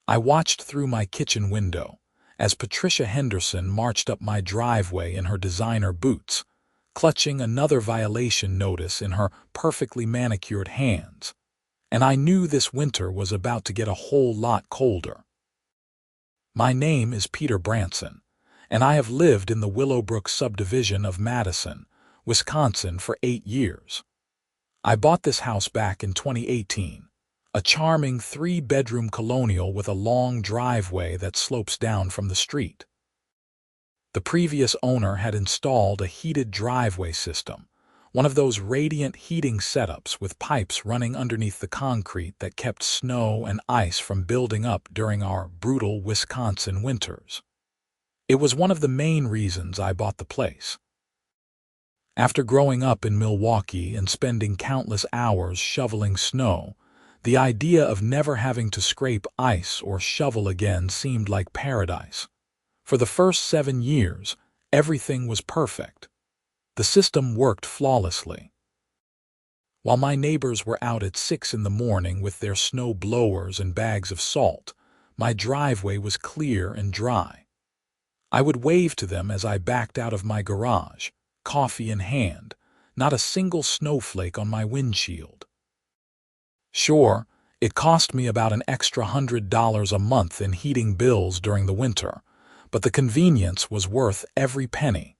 I watched through my kitchen window as Patricia Henderson marched up my driveway in her designer boots, clutching another violation notice in her perfectly manicured hands. And I knew this winter was about to get a whole lot colder. My name is Peter Branson, and I have lived in the Willowbrook subdivision of Madison, Wisconsin for 8 years. I bought this house back in 2018, a charming 3-bedroom colonial with a long driveway that slopes down from the street. The previous owner had installed a heated driveway system, one of those radiant heating setups with pipes running underneath the concrete that kept snow and ice from building up during our brutal Wisconsin winters. It was one of the main reasons I bought the place. After growing up in Milwaukee and spending countless hours shoveling snow, the idea of never having to scrape ice or shovel again seemed like paradise. For the first 7 years, everything was perfect. The system worked flawlessly. While my neighbors were out at 6 in the morning with their snow blowers and bags of salt, my driveway was clear and dry. I would wave to them as I backed out of my garage, coffee in hand, not a single snowflake on my windshield. Sure, it cost me about an extra $100 a month in heating bills during the winter, but the convenience was worth every penny.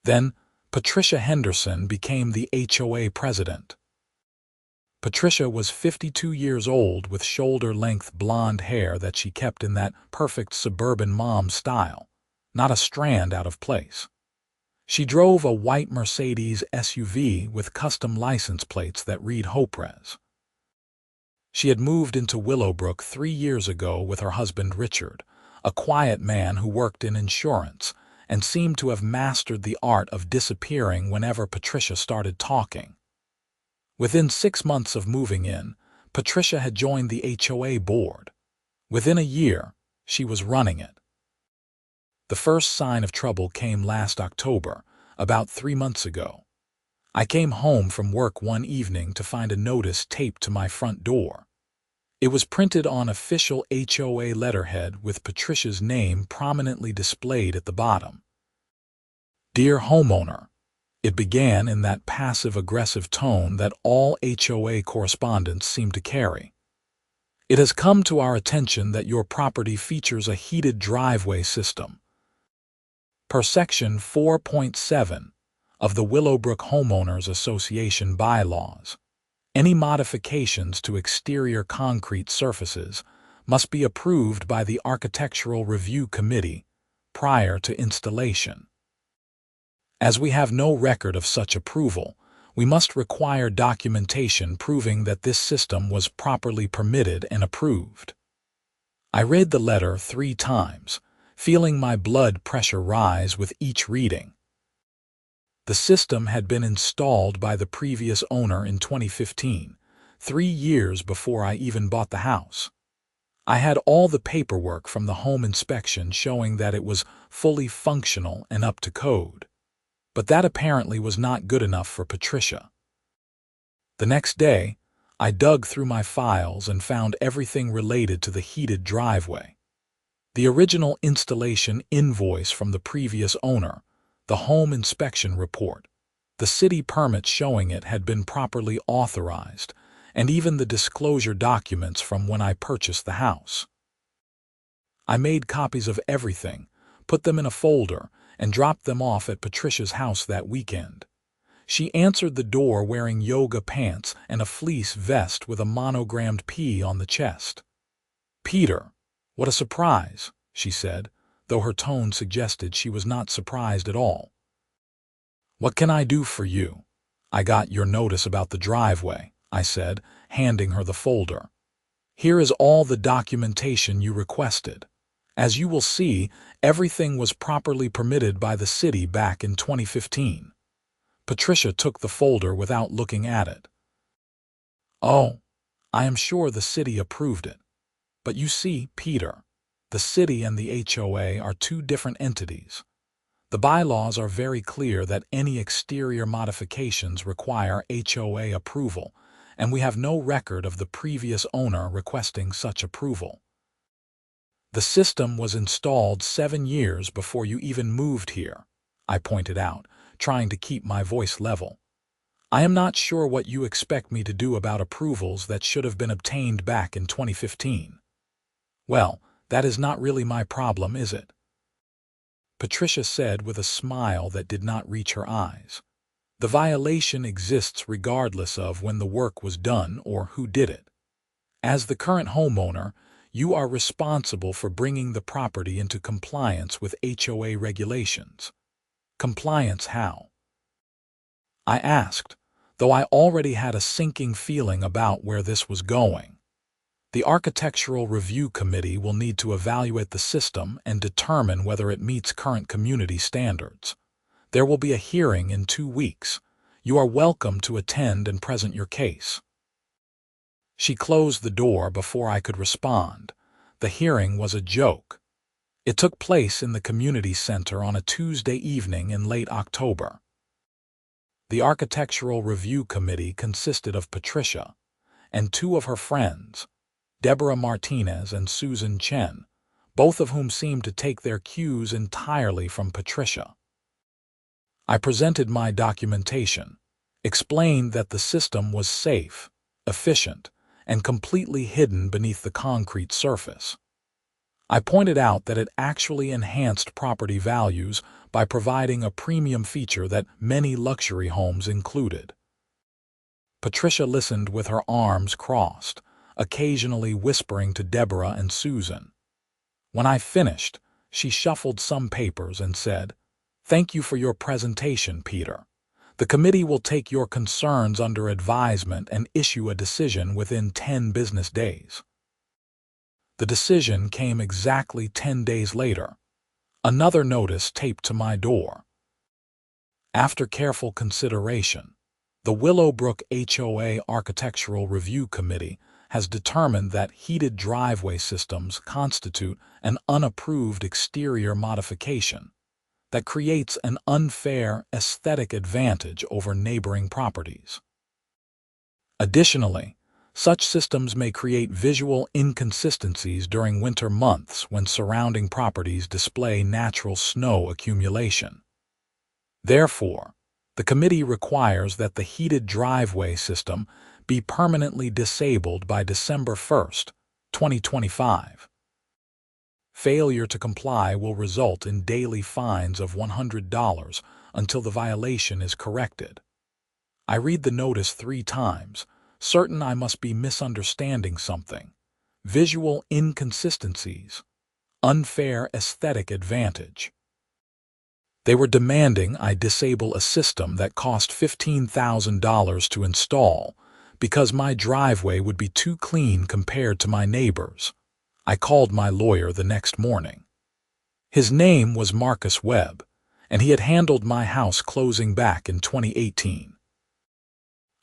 Then, Patricia Henderson became the HOA president. Patricia was 52 years old with shoulder-length blonde hair that she kept in that perfect suburban mom style, not a strand out of place. She drove a white Mercedes SUV with custom license plates that read Hopres. She had moved into Willowbrook 3 years ago with her husband Richard, a quiet man who worked in insurance and seemed to have mastered the art of disappearing whenever Patricia started talking. Within 6 months of moving in, Patricia had joined the HOA board. Within a year, she was running it. The first sign of trouble came last October, about 3 months ago. I came home from work one evening to find a notice taped to my front door. It was printed on official HOA letterhead with Patricia's name prominently displayed at the bottom. Dear homeowner, it began in that passive-aggressive tone that all HOA correspondents seem to carry. It has come to our attention that your property features a heated driveway system. Per Section 4.7 of the Willowbrook Homeowners Association bylaws, any modifications to exterior concrete surfaces must be approved by the Architectural Review Committee prior to installation. As we have no record of such approval, we must require documentation proving that this system was properly permitted and approved. I read the letter 3 times, feeling my blood pressure rise with each reading. The system had been installed by the previous owner in 2015, 3 years before I even bought the house. I had all the paperwork from the home inspection showing that it was fully functional and up to code. But that apparently was not good enough for Patricia. The next day, I dug through my files and found everything related to the heated driveway. The original installation invoice from the previous owner, the home inspection report, the city permit showing it had been properly authorized, and even the disclosure documents from when I purchased the house. I made copies of everything, put them in a folder, and dropped them off at Patricia's house that weekend. She answered the door wearing yoga pants and a fleece vest with a monogrammed P on the chest. "Peter, what a surprise," she said, though her tone suggested she was not surprised at all. "What can I do for you?" "I got your notice about the driveway," I said, handing her the folder. "Here is all the documentation you requested. As you will see, everything was properly permitted by the city back in 2015. Patricia took the folder without looking at it. "Oh, I am sure the city approved it. But you see, Peter, the city and the HOA are 2 different entities. The bylaws are very clear that any exterior modifications require HOA approval, and we have no record of the previous owner requesting such approval. The system was installed 7 years before you even moved here, I pointed out, trying to keep my voice level. I am not sure what you expect me to do about approvals that should have been obtained back in 2015. Well, that is not really my problem, is it? Patricia said with a smile that did not reach her eyes. The violation exists regardless of when the work was done or who did it. As the current homeowner, you are responsible for bringing the property into compliance with HOA regulations. Compliance how? I asked, though I already had a sinking feeling about where this was going. The Architectural Review Committee will need to evaluate the system and determine whether it meets current community standards. There will be a hearing in 2 weeks. You are welcome to attend and present your case. She closed the door before I could respond. The hearing was a joke. It took place in the community center on a Tuesday evening in late October. The Architectural Review Committee consisted of Patricia and 2 of her friends, Deborah Martinez and Susan Chen, both of whom seemed to take their cues entirely from Patricia. I presented my documentation, explained that the system was safe, efficient, and completely hidden beneath the concrete surface. I pointed out that it actually enhanced property values by providing a premium feature that many luxury homes included. Patricia listened with her arms crossed, occasionally whispering to Deborah and Susan. When I finished, she shuffled some papers and said, "Thank you for your presentation, Peter. The committee will take your concerns under advisement and issue a decision within 10 business days." The decision came exactly 10 days later. Another notice taped to my door. After careful consideration, the Willowbrook HOA Architectural Review Committee has determined that heated driveway systems constitute an unapproved exterior modification that creates an unfair aesthetic advantage over neighboring properties. Additionally, such systems may create visual inconsistencies during winter months when surrounding properties display natural snow accumulation. Therefore, the committee requires that the heated driveway system be permanently disabled by December 1st, 2025. Failure to comply will result in daily fines of $100 until the violation is corrected. I read the notice 3 times, certain I must be misunderstanding something. Visual inconsistencies. Unfair aesthetic advantage. They were demanding I disable a system that cost $15,000 to install because my driveway would be too clean compared to my neighbors. I called my lawyer the next morning. His name was Marcus Webb, and he had handled my house closing back in 2018.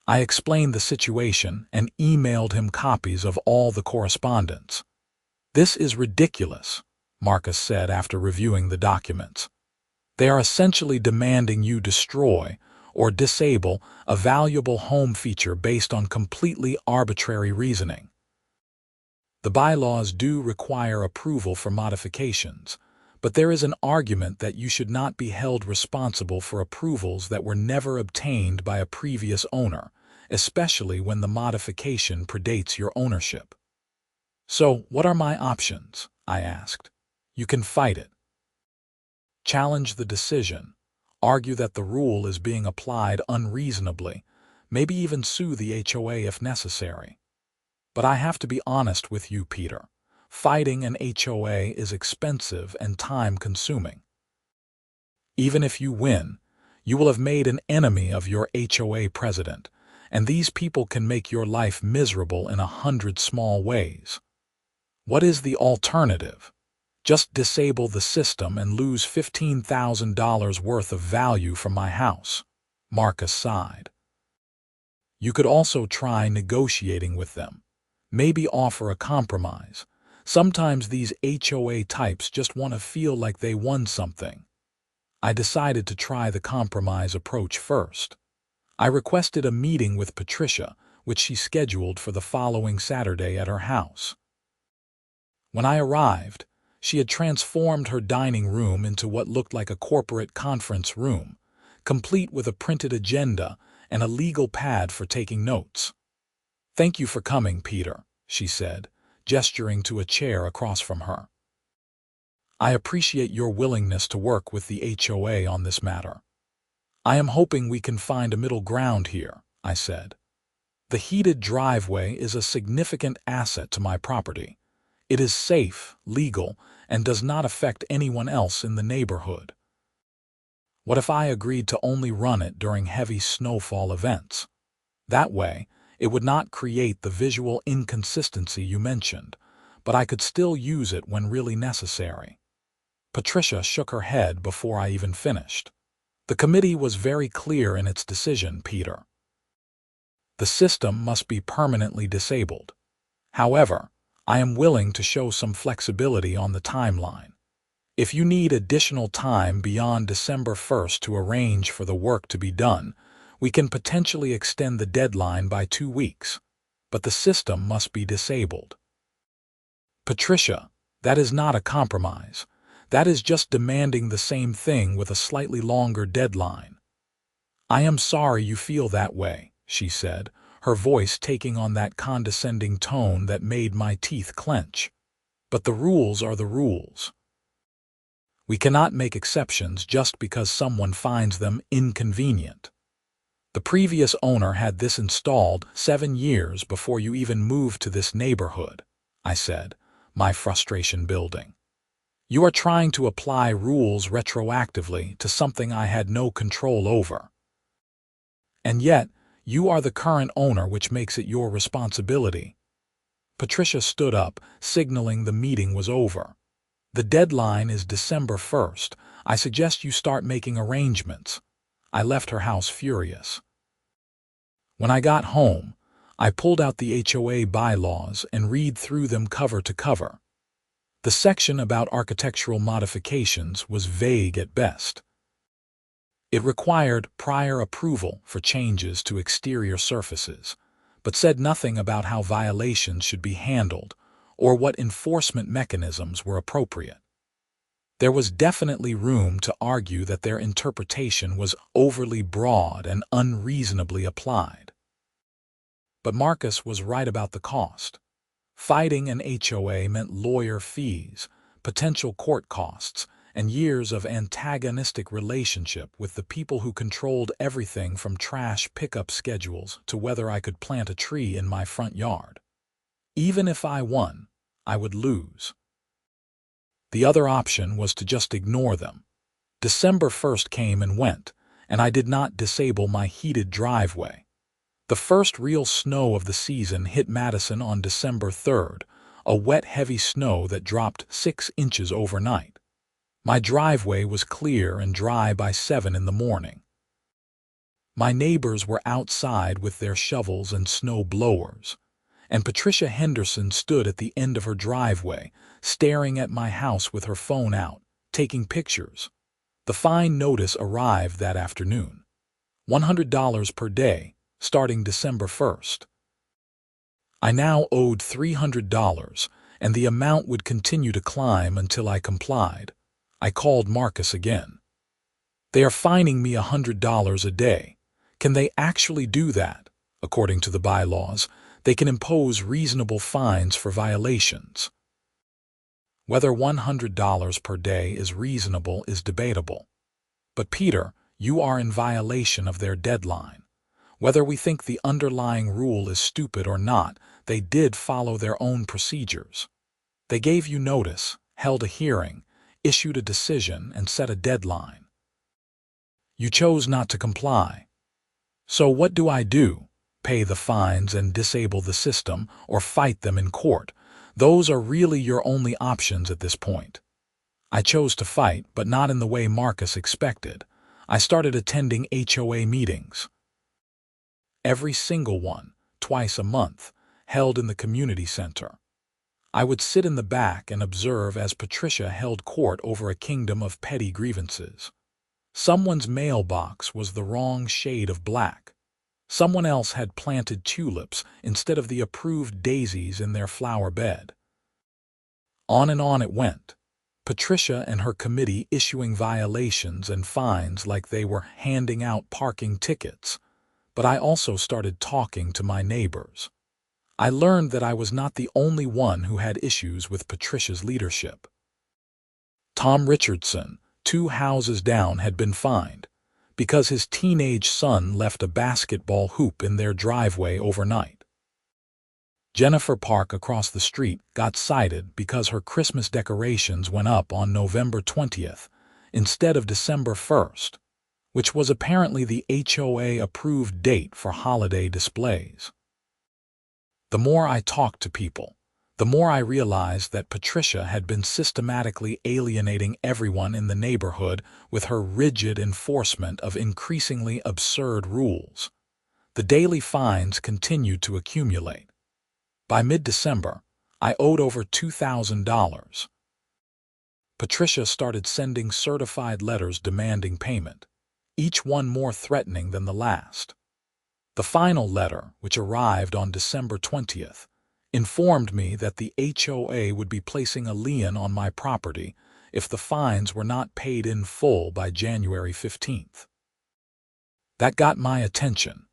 I explained the situation and emailed him copies of all the correspondence. "This is ridiculous," Marcus said after reviewing the documents. "They are essentially demanding you destroy or disable a valuable home feature based on completely arbitrary reasoning. The bylaws do require approval for modifications, but there is an argument that you should not be held responsible for approvals that were never obtained by a previous owner, especially when the modification predates your ownership." "So, what are my options?" I asked. "You can fight it. Challenge the decision, argue that the rule is being applied unreasonably, maybe even sue the HOA if necessary. But I have to be honest with you, Peter. Fighting an HOA is expensive and time-consuming. Even if you win, you will have made an enemy of your HOA president, and these people can make your life miserable in 100 small ways. What is the alternative? Just disable the system and lose $15,000 worth of value from my house." Marcus sighed. "You could also try negotiating with them. Maybe offer a compromise. Sometimes these HOA types just want to feel like they won something." I decided to try the compromise approach first. I requested a meeting with Patricia, which she scheduled for the following Saturday at her house. When I arrived, She had transformed her dining room into what looked like a corporate conference room, complete with a printed agenda and a legal pad for taking notes. "Thank you for coming, Peter," she said, gesturing to a chair across from her. "I appreciate your willingness to work with the HOA on this matter." "I am hoping we can find a middle ground here," I said. "The heated driveway is a significant asset to my property. It is safe, legal, and does not affect anyone else in the neighborhood. What if I agreed to only run it during heavy snowfall events? That way, it would not create the visual inconsistency you mentioned, but I could still use it when really necessary." Patricia shook her head before I even finished. "The committee was very clear in its decision, Peter. The system must be permanently disabled. However, I am willing to show some flexibility on the timeline. If you need additional time beyond December 1st to arrange for the work to be done, we can potentially extend the deadline by 2 weeks, but the system must be disabled." "Patricia, that is not a compromise. That is just demanding the same thing with a slightly longer deadline." "I am sorry you feel that way," she said, her voice taking on that condescending tone that made my teeth clench. "But the rules are the rules. We cannot make exceptions just because someone finds them inconvenient. The previous owner had this installed 7 years before you even moved to this neighborhood," I said, my frustration building. "You are trying to apply rules retroactively to something I had no control over. And yet, you are the current owner, which makes it your responsibility." Patricia stood up, signaling the meeting was over. "The deadline is December 1st. I suggest you start making arrangements." I left her house furious. When I got home, I pulled out the HOA bylaws and read through them cover to cover. The section about architectural modifications was vague at best. It required prior approval for changes to exterior surfaces, but said nothing about how violations should be handled or what enforcement mechanisms were appropriate. There was definitely room to argue that their interpretation was overly broad and unreasonably applied. But Marcus was right about the cost. Fighting an HOA meant lawyer fees, potential court costs, and years of antagonistic relationship with the people who controlled everything from trash pickup schedules to whether I could plant a tree in my front yard. Even if I won, I would lose. The other option was to just ignore them. December 1st came and went, and I did not disable my heated driveway. The first real snow of the season hit Madison on December 3rd, a wet, heavy snow that dropped 6 inches overnight. My driveway was clear and dry by 7 in the morning. My neighbors were outside with their shovels and snow blowers, and Patricia Henderson stood at the end of her driveway, staring at my house with her phone out, taking pictures. The fine notice arrived that afternoon. $100 per day, starting December 1st. I now owed $300, and the amount would continue to climb until I complied. I called Marcus again. "They are fining me $100 a day. Can they actually do that?" According to the bylaws, they can impose reasonable fines for violations. Whether $100 per day is reasonable is debatable. But Peter, you are in violation of their deadline. Whether we think the underlying rule is stupid or not, they did follow their own procedures. They gave you notice, held a hearing, issued a decision, and set a deadline. You chose not to comply. So what do I do? Pay the fines and disable the system, or fight them in court? Those are really your only options at this point. I chose to fight, but not in the way Marcus expected. I started attending HOA meetings. Every single one, twice a month, held in the community center. I would sit in the back and observe as Patricia held court over a kingdom of petty grievances. Someone's mailbox was the wrong shade of black. Someone else had planted tulips instead of the approved daisies in their flower bed. On and on it went. Patricia and her committee issuing violations and fines like they were handing out parking tickets, but I also started talking to my neighbors. I learned that I was not the only one who had issues with Patricia's leadership. Tom Richardson, 2 houses down, had been fined because his teenage son left a basketball hoop in their driveway overnight. Jennifer Park across the street got cited because her Christmas decorations went up on November 20th instead of December 1st, which was apparently the HOA-approved date for holiday displays. The more I talked to people, the more I realized that Patricia had been systematically alienating everyone in the neighborhood with her rigid enforcement of increasingly absurd rules. The daily fines continued to accumulate. By mid-December, I owed over $2,000. Patricia started sending certified letters demanding payment, each one more threatening than the last. The final letter, which arrived on December 20th, informed me that the HOA would be placing a lien on my property if the fines were not paid in full by January 15th. That got my attention.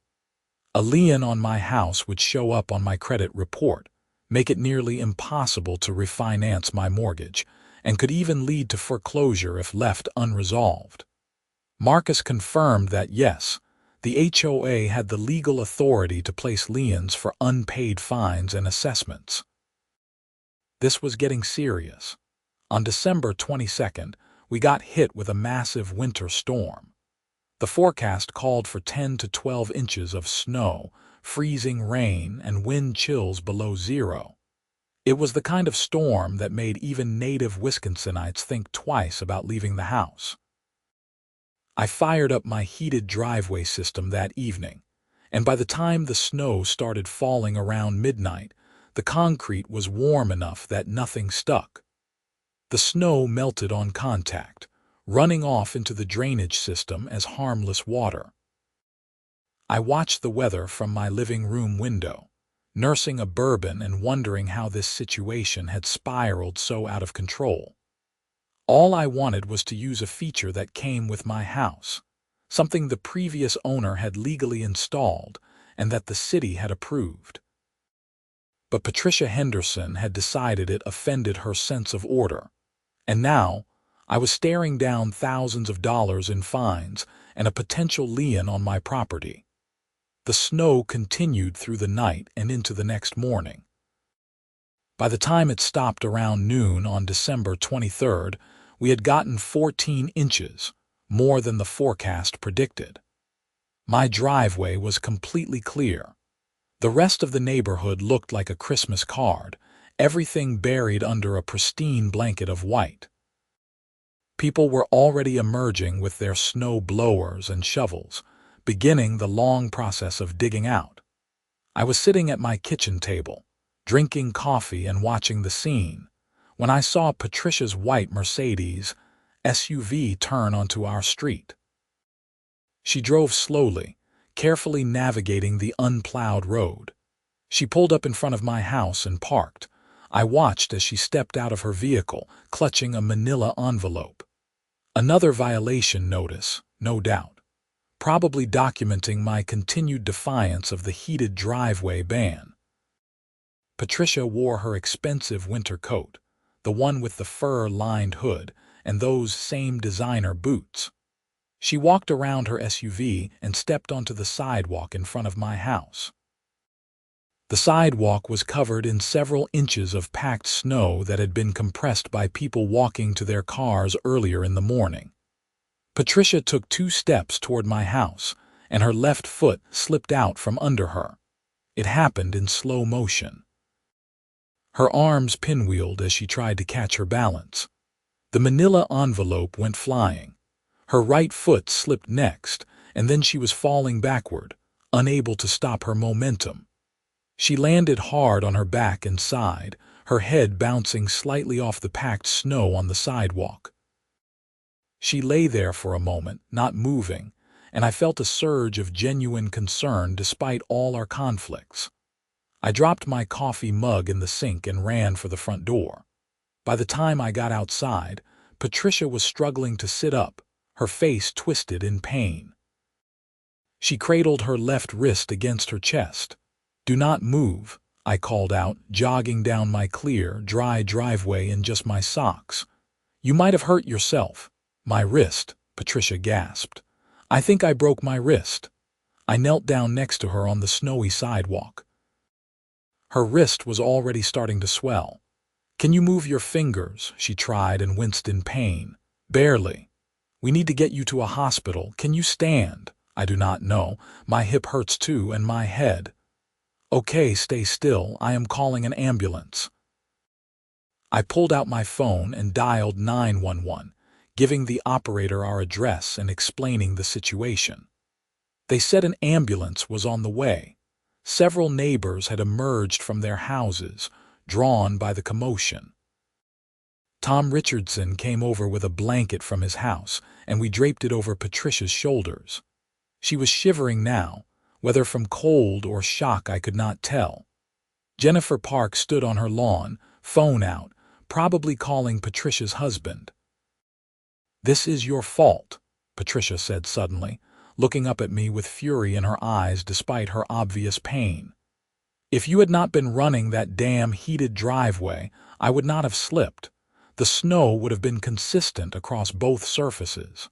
A lien on my house would show up on my credit report, make it nearly impossible to refinance my mortgage, and could even lead to foreclosure if left unresolved. Marcus confirmed that yes, the HOA had the legal authority to place liens for unpaid fines and assessments. This was getting serious. On December 22nd, we got hit with a massive winter storm. The forecast called for 10 to 12 inches of snow, freezing rain, and wind chills below zero. It was the kind of storm that made even native Wisconsinites think twice about leaving the house. I fired up my heated driveway system that evening, and by the time the snow started falling around midnight, the concrete was warm enough that nothing stuck. The snow melted on contact, running off into the drainage system as harmless water. I watched the weather from my living room window, nursing a bourbon and wondering how this situation had spiraled so out of control. All I wanted was to use a feature that came with my house, something the previous owner had legally installed and that the city had approved. But Patricia Henderson had decided it offended her sense of order, and now I was staring down thousands of dollars in fines and a potential lien on my property. The snow continued through the night and into the next morning. By the time it stopped around noon on December 23rd, we had gotten 14 inches, more than the forecast predicted. My driveway was completely clear. The rest of the neighborhood looked like a Christmas card, everything buried under a pristine blanket of white. People were already emerging with their snow blowers and shovels, beginning the long process of digging out. I was sitting at my kitchen table, drinking coffee and watching the scene, when I saw Patricia's white Mercedes SUV turn onto our street. She drove slowly, carefully navigating the unplowed road. She pulled up in front of my house and parked. I watched as she stepped out of her vehicle, clutching a manila envelope. Another violation notice, no doubt, probably documenting my continued defiance of the heated driveway ban. Patricia wore her expensive winter coat, the one with the fur-lined hood, and those same designer boots. She walked around her SUV and stepped onto the sidewalk in front of my house. The sidewalk was covered in several inches of packed snow that had been compressed by people walking to their cars earlier in the morning. Patricia took 2 steps toward my house, and her left foot slipped out from under her. It happened in slow motion. Her arms pinwheeled as she tried to catch her balance. The manila envelope went flying. Her right foot slipped next, and then she was falling backward, unable to stop her momentum. She landed hard on her back and side, her head bouncing slightly off the packed snow on the sidewalk. She lay there for a moment, not moving, and I felt a surge of genuine concern despite all our conflicts. I dropped my coffee mug in the sink and ran for the front door. By the time I got outside, Patricia was struggling to sit up, her face twisted in pain. She cradled her left wrist against her chest. "Do not move," I called out, jogging down my clear, dry driveway in just my socks. "You might have hurt yourself." "My wrist," Patricia gasped. "I think I broke my wrist." I knelt down next to her on the snowy sidewalk. Her wrist was already starting to swell. "Can you move your fingers?" she tried and winced in pain. "Barely." "We need to get you to a hospital. Can you stand?" "I do not know. My hip hurts too, and my head." "Okay, stay still. I am calling an ambulance." I pulled out my phone and dialed 911, giving the operator our address and explaining the situation. They said an ambulance was on the way. Several neighbors had emerged from their houses, drawn by the commotion. Tom Richardson came over with a blanket from his house, and we draped it over Patricia's shoulders. She was shivering now, whether from cold or shock I could not tell. Jennifer Park stood on her lawn, phone out, probably calling Patricia's husband. "This is your fault," Patricia said suddenly, looking up at me with fury in her eyes despite her obvious pain. "If you had not been running that damn heated driveway, I would not have slipped. The snow would have been consistent across both surfaces."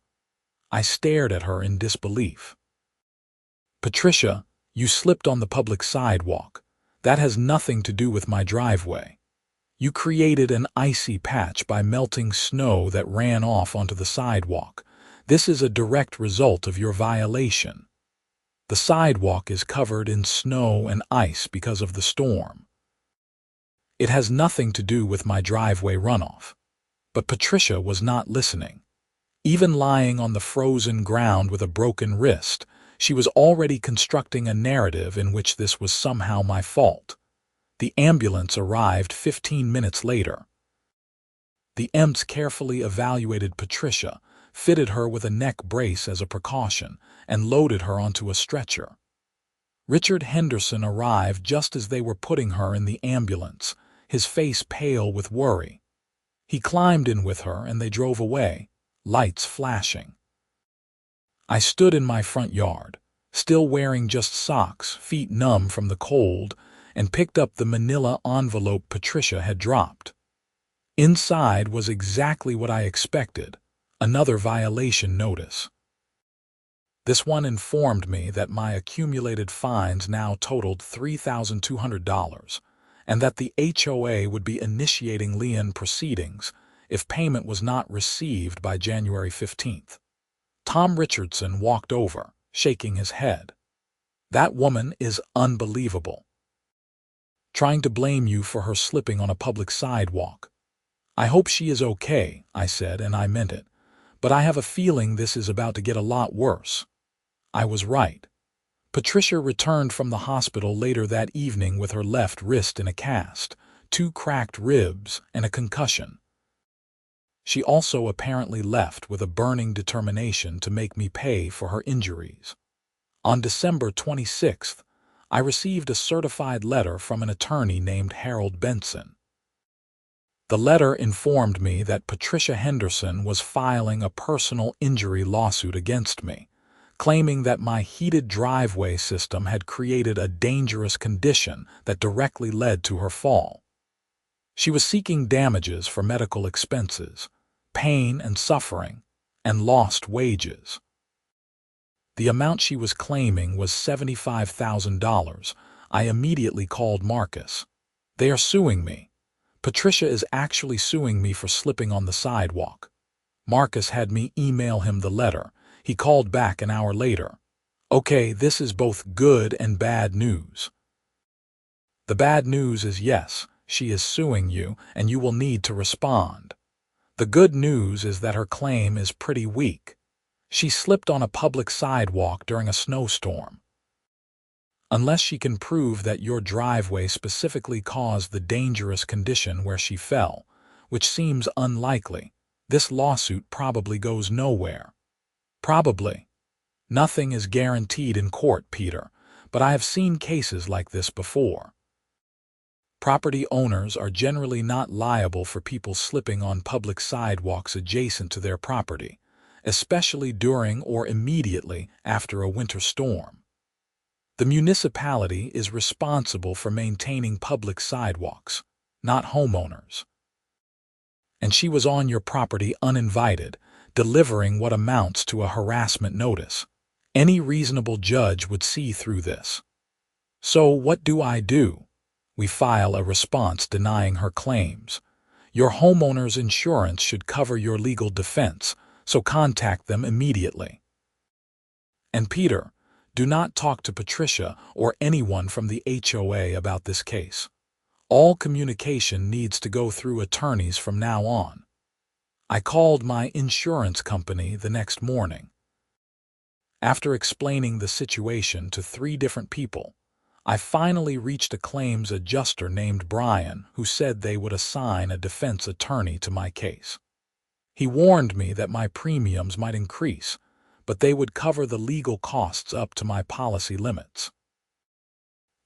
I stared at her in disbelief. "Patricia, you slipped on the public sidewalk. That has nothing to do with my driveway. You created an icy patch by melting snow that ran off onto the sidewalk. This is a direct result of your violation. The sidewalk is covered in snow and ice because of the storm. It has nothing to do with my driveway runoff." But Patricia was not listening. Even lying on the frozen ground with a broken wrist, she was already constructing a narrative in which this was somehow my fault. The ambulance arrived 15 minutes later. The EMTs carefully evaluated Patricia, fitted her with a neck brace as a precaution, and loaded her onto a stretcher. Richard Henderson arrived just as they were putting her in the ambulance, his face pale with worry. He climbed in with her and they drove away, lights flashing. I stood in my front yard, still wearing just socks, feet numb from the cold, and picked up the manila envelope Patricia had dropped. Inside was exactly what I expected, another violation notice. This one informed me that my accumulated fines now totaled $3,200, and that the HOA would be initiating lien proceedings if payment was not received by January 15th. Tom Richardson walked over, shaking his head. "That woman is unbelievable. Trying to blame you for her slipping on a public sidewalk." "I hope she is okay," I said, and I meant it. "But I have a feeling this is about to get a lot worse." I was right. Patricia returned from the hospital later that evening with her left wrist in a cast, 2 cracked ribs, and a concussion. She also apparently left with a burning determination to make me pay for her injuries. On December 26th, I received a certified letter from an attorney named Harold Benson. The letter informed me that Patricia Henderson was filing a personal injury lawsuit against me, claiming that my heated driveway system had created a dangerous condition that directly led to her fall. She was seeking damages for medical expenses, pain and suffering, and lost wages. The amount she was claiming was $75,000. I immediately called Marcus. "They are suing me. Patricia is actually suing me for slipping on the sidewalk." Marcus had me email him the letter. He called back an hour later. "Okay, this is both good and bad news. The bad news is yes, she is suing you, and you will need to respond. The good news is that her claim is pretty weak. She slipped on a public sidewalk during a snowstorm. Unless she can prove that your driveway specifically caused the dangerous condition where she fell, which seems unlikely, this lawsuit probably goes nowhere." "Probably. Nothing is guaranteed in court, Peter, but I have seen cases like this before." Property owners are generally not liable for people slipping on public sidewalks adjacent to their property, especially during or immediately after a winter storm. The municipality is responsible for maintaining public sidewalks, not homeowners. And she was on your property uninvited, delivering what amounts to a harassment notice. Any reasonable judge would see through this. So what do? We file a response denying her claims. Your homeowner's insurance should cover your legal defense, so contact them immediately. And Peter, do not talk to Patricia or anyone from the HOA about this case. All communication needs to go through attorneys from now on. I called my insurance company the next morning. After explaining the situation to 3 different people, I finally reached a claims adjuster named Brian who said they would assign a defense attorney to my case. He warned me that my premiums might increase, but they would cover the legal costs up to my policy limits.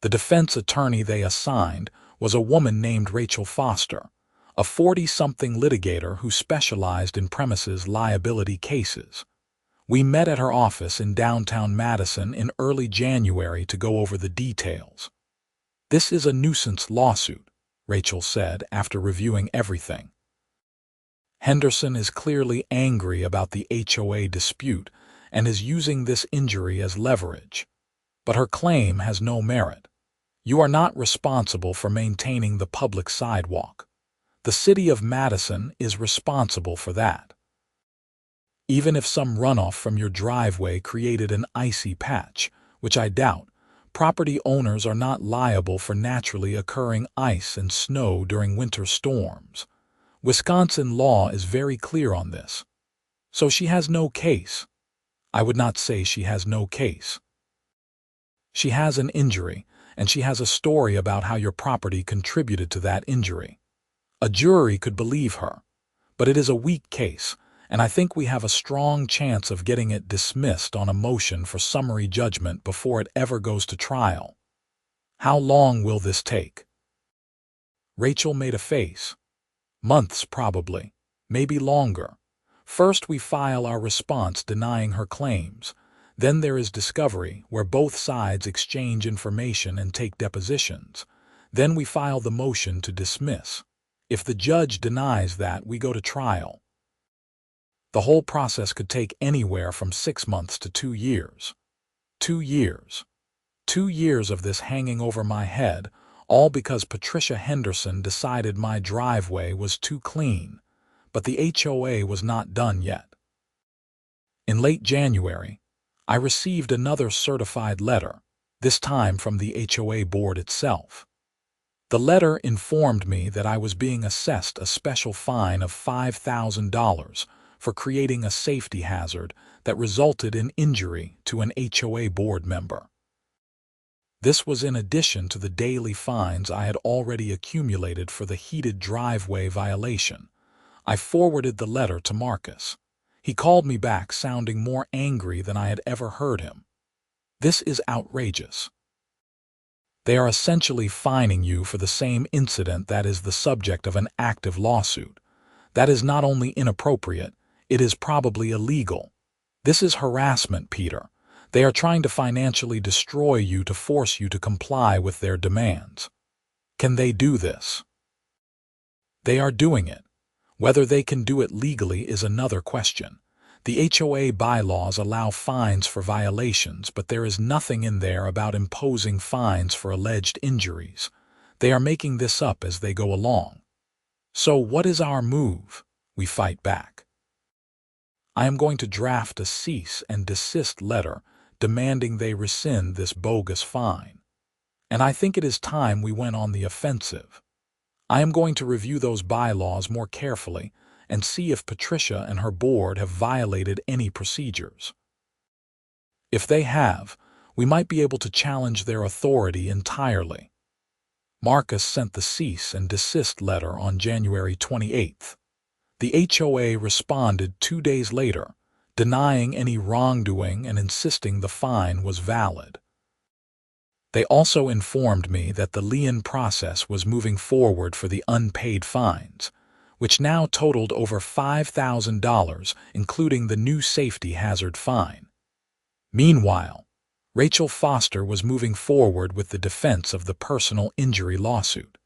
The defense attorney they assigned was a woman named Rachel Foster, a 40-something litigator who specialized in premises liability cases. We met at her office in downtown Madison in early January to go over the details. This is a nuisance lawsuit, Rachel said after reviewing everything. Henderson is clearly angry about the HOA dispute and is using this injury as leverage. But her claim has no merit. You are not responsible for maintaining the public sidewalk. The city of Madison is responsible for that. Even if some runoff from your driveway created an icy patch, which I doubt, property owners are not liable for naturally occurring ice and snow during winter storms. Wisconsin law is very clear on this. So she has no case. I would not say she has no case. She has an injury, and she has a story about how your property contributed to that injury. A jury could believe her, but it is a weak case, and I think we have a strong chance of getting it dismissed on a motion for summary judgment before it ever goes to trial. How long will this take? Rachel made a face. Months probably, maybe longer. First we file our response denying her claims. Then there is discovery, where both sides exchange information and take depositions. Then we file the motion to dismiss. If the judge denies that, we go to trial. The whole process could take anywhere from 6 months to 2 years. 2 years. 2 years of this hanging over my head, all because Patricia Henderson decided my driveway was too clean. But the HOA was not done yet. In late January, I received another certified letter, this time from the HOA board itself. The letter informed me that I was being assessed a special fine of $5,000 for creating a safety hazard that resulted in injury to an HOA board member. This was in addition to the daily fines I had already accumulated for the heated driveway violation. I forwarded the letter to Marcus. He called me back sounding more angry than I had ever heard him. This is outrageous. They are essentially fining you for the same incident that is the subject of an active lawsuit. That is not only inappropriate, it is probably illegal. This is harassment, Peter. They are trying to financially destroy you to force you to comply with their demands. Can they do this? They are doing it. Whether they can do it legally is another question. The HOA bylaws allow fines for violations, but there is nothing in there about imposing fines for alleged injuries. They are making this up as they go along. So what is our move? We fight back. I am going to draft a cease and desist letter demanding they rescind this bogus fine. And I think it is time we went on the offensive. I am going to review those bylaws more carefully and see if Patricia and her board have violated any procedures. If they have, we might be able to challenge their authority entirely. Marcus sent the cease and desist letter on January 28th. The HOA responded 2 days later, denying any wrongdoing and insisting the fine was valid. They also informed me that the lien process was moving forward for the unpaid fines, which now totaled over $5,000, including the new safety hazard fine. Meanwhile, Rachel Foster was moving forward with the defense of the personal injury lawsuit.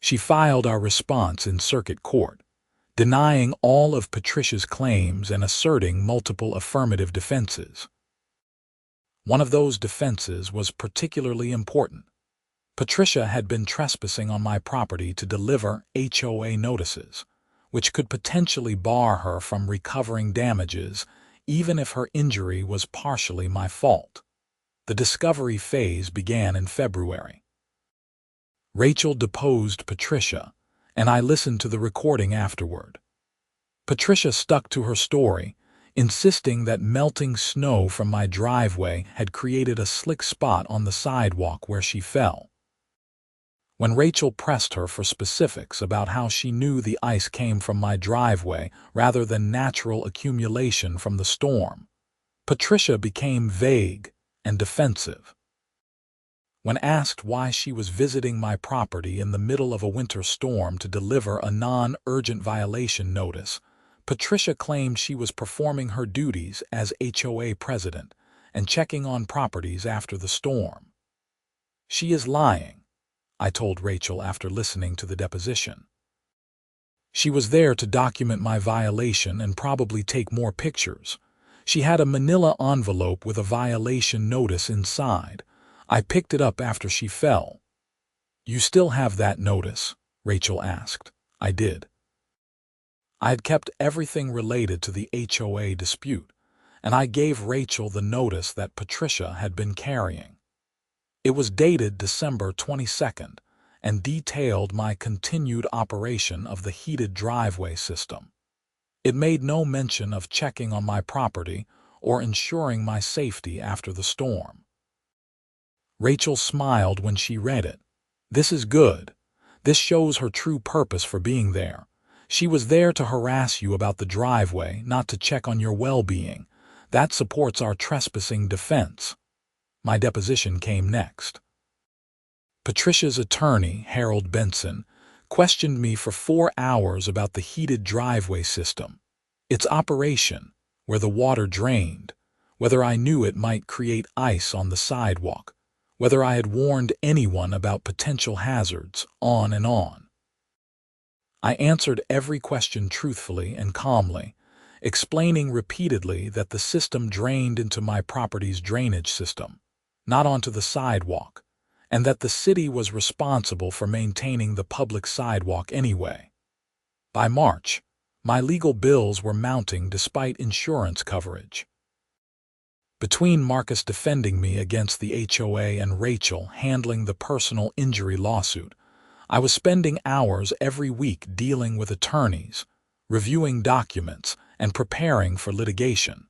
She filed our response in circuit court, denying all of Patricia's claims and asserting multiple affirmative defenses. One of those defenses was particularly important. Patricia had been trespassing on my property to deliver HOA notices, which could potentially bar her from recovering damages even if her injury was partially my fault. The discovery phase began in February. Rachel deposed Patricia, and I listened to the recording afterward. Patricia stuck to her story, insisting that melting snow from my driveway had created a slick spot on the sidewalk where she fell. When Rachel pressed her for specifics about how she knew the ice came from my driveway rather than natural accumulation from the storm, Patricia became vague and defensive. When asked why she was visiting my property in the middle of a winter storm to deliver a non-urgent violation notice, Patricia claimed she was performing her duties as HOA president and checking on properties after the storm. She is lying, I told Rachel after listening to the deposition. She was there to document my violation and probably take more pictures. She had a manila envelope with a violation notice inside. I picked it up after she fell. "You still have that notice?" Rachel asked. I did. I had kept everything related to the HOA dispute, and I gave Rachel the notice that Patricia had been carrying. It was dated December 22nd and detailed my continued operation of the heated driveway system. It made no mention of checking on my property or ensuring my safety after the storm. Rachel smiled when she read it. "This is good. This shows her true purpose for being there. She was there to harass you about the driveway, not to check on your well-being. That supports our trespassing defense." My deposition came next. Patricia's attorney, Harold Benson, questioned me for 4 hours about the heated driveway system, its operation, where the water drained, whether I knew it might create ice on the sidewalk, whether I had warned anyone about potential hazards, on and on. I answered every question truthfully and calmly, explaining repeatedly that the system drained into my property's drainage system, not onto the sidewalk, and that the city was responsible for maintaining the public sidewalk anyway. By March, my legal bills were mounting despite insurance coverage. Between Marcus defending me against the HOA and Rachel handling the personal injury lawsuit, I was spending hours every week dealing with attorneys, reviewing documents, and preparing for litigation.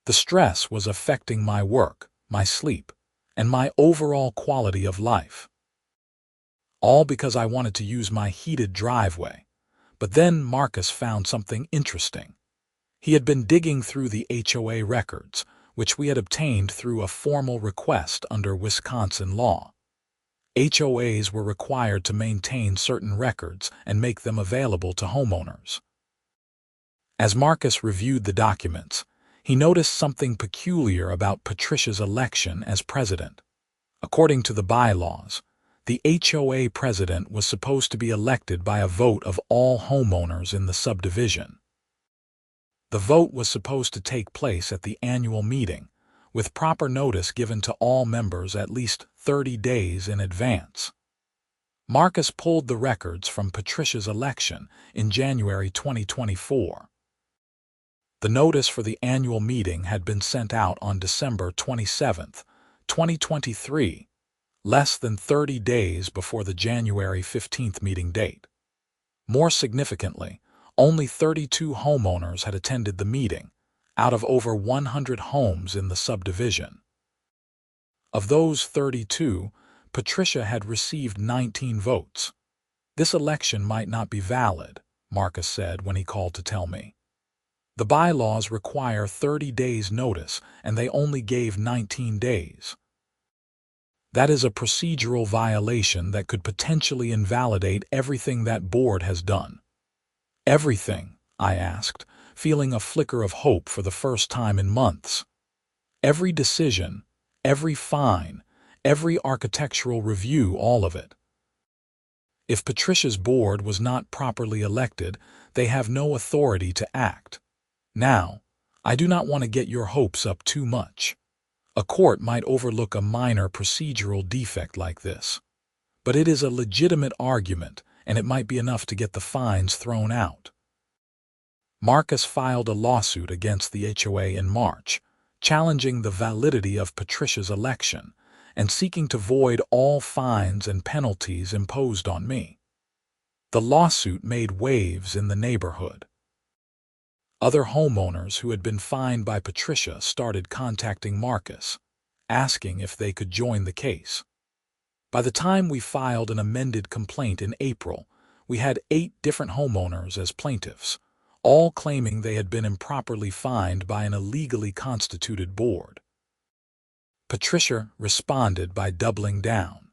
The stress was affecting my work, my sleep, and my overall quality of life. All because I wanted to use my heated driveway. But then Marcus found something interesting. He had been digging through the HOA records, which we had obtained through a formal request under Wisconsin law. HOAs were required to maintain certain records and make them available to homeowners. As Marcus reviewed the documents, he noticed something peculiar about Patricia's election as president. According to the bylaws, the HOA president was supposed to be elected by a vote of all homeowners in the subdivision. The vote was supposed to take place at the annual meeting, with proper notice given to all members at least 30 days in advance. Marcus pulled the records from Patricia's election in January 2024. The notice for the annual meeting had been sent out on December 27, 2023, less than 30 days before the January 15th meeting date. More significantly, only 32 homeowners had attended the meeting, out of over 100 homes in the subdivision. Of those 32, Patricia had received 19 votes. "This election might not be valid," Marcus said when he called to tell me. "The bylaws require 30 days' notice, and they only gave 19 days. That is a procedural violation that could potentially invalidate everything that board has done. Everything, I asked, feeling a flicker of hope for the first time in months. Every decision, every fine, every architectural review, all of it. If Patricia's board was not properly elected, they have no authority to act. Now, I do not want to get your hopes up too much. A court might overlook a minor procedural defect like this. But it is a legitimate argument, and it might be enough to get the fines thrown out. Marcus filed a lawsuit against the HOA in March, challenging the validity of Patricia's election and seeking to void all fines and penalties imposed on me. The lawsuit made waves in the neighborhood. Other homeowners who had been fined by Patricia started contacting Marcus, asking if they could join the case. By the time we filed an amended complaint in April, we had 8 different homeowners as plaintiffs, all claiming they had been improperly fined by an illegally constituted board. Patricia responded by doubling down.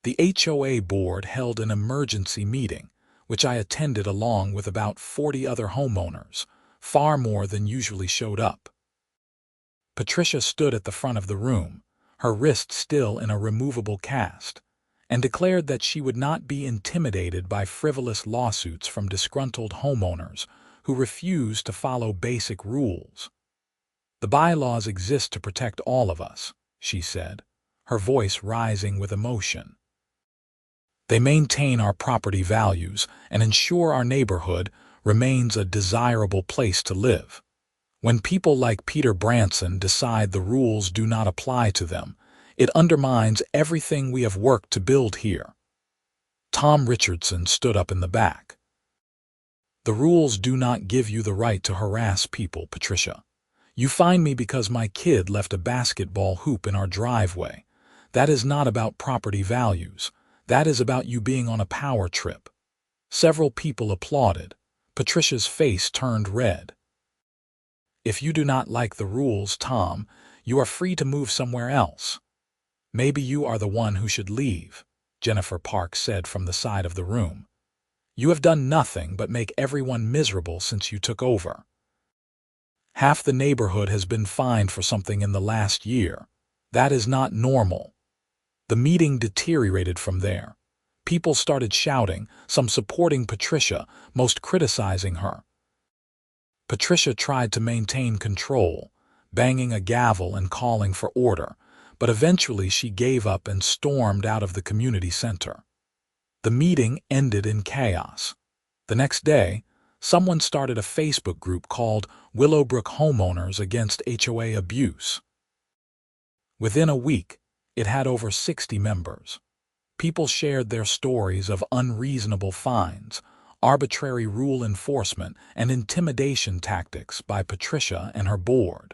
The HOA board held an emergency meeting, which I attended along with about 40 other homeowners, far more than usually showed up. Patricia stood at the front of the room, her wrist still in a removable cast, and declared that she would not be intimidated by frivolous lawsuits from disgruntled homeowners who refuse to follow basic rules. The bylaws exist to protect all of us, she said, her voice rising with emotion. They maintain our property values and ensure our neighborhood remains a desirable place to live. When people like Peter Branson decide the rules do not apply to them, it undermines everything we have worked to build here. Tom Richardson stood up in the back. The rules do not give you the right to harass people, Patricia. You fine me because my kid left a basketball hoop in our driveway. That is not about property values. That is about you being on a power trip. Several people applauded. Patricia's face turned red. If you do not like the rules, Tom, you are free to move somewhere else. Maybe you are the one who should leave, Jennifer Park said from the side of the room. You have done nothing but make everyone miserable since you took over. Half the neighborhood has been fined for something in the last year. That is not normal. The meeting deteriorated from there. People started shouting, some supporting Patricia, most criticizing her. Patricia tried to maintain control, banging a gavel and calling for order, but eventually she gave up and stormed out of the community center. The meeting ended in chaos. The next day, someone started a Facebook group called Willowbrook Homeowners Against HOA Abuse. Within a week, it had over 60 members. People shared their stories of unreasonable fines, arbitrary rule enforcement, and intimidation tactics by Patricia and her board.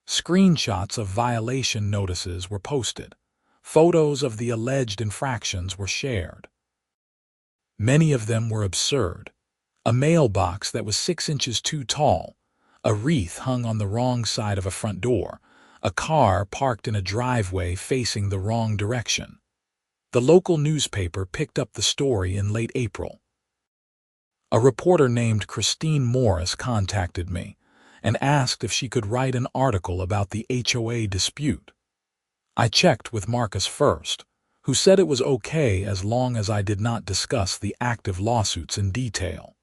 Screenshots of violation notices were posted. Photos of the alleged infractions were shared. Many of them were absurd. A mailbox that was 6 inches too tall, a wreath hung on the wrong side of a front door, a car parked in a driveway facing the wrong direction. The local newspaper picked up the story in late April. A reporter named Christine Morris contacted me and asked if she could write an article about the HOA dispute. I checked with Marcus first, who said it was okay as long as I did not discuss the active lawsuits in detail.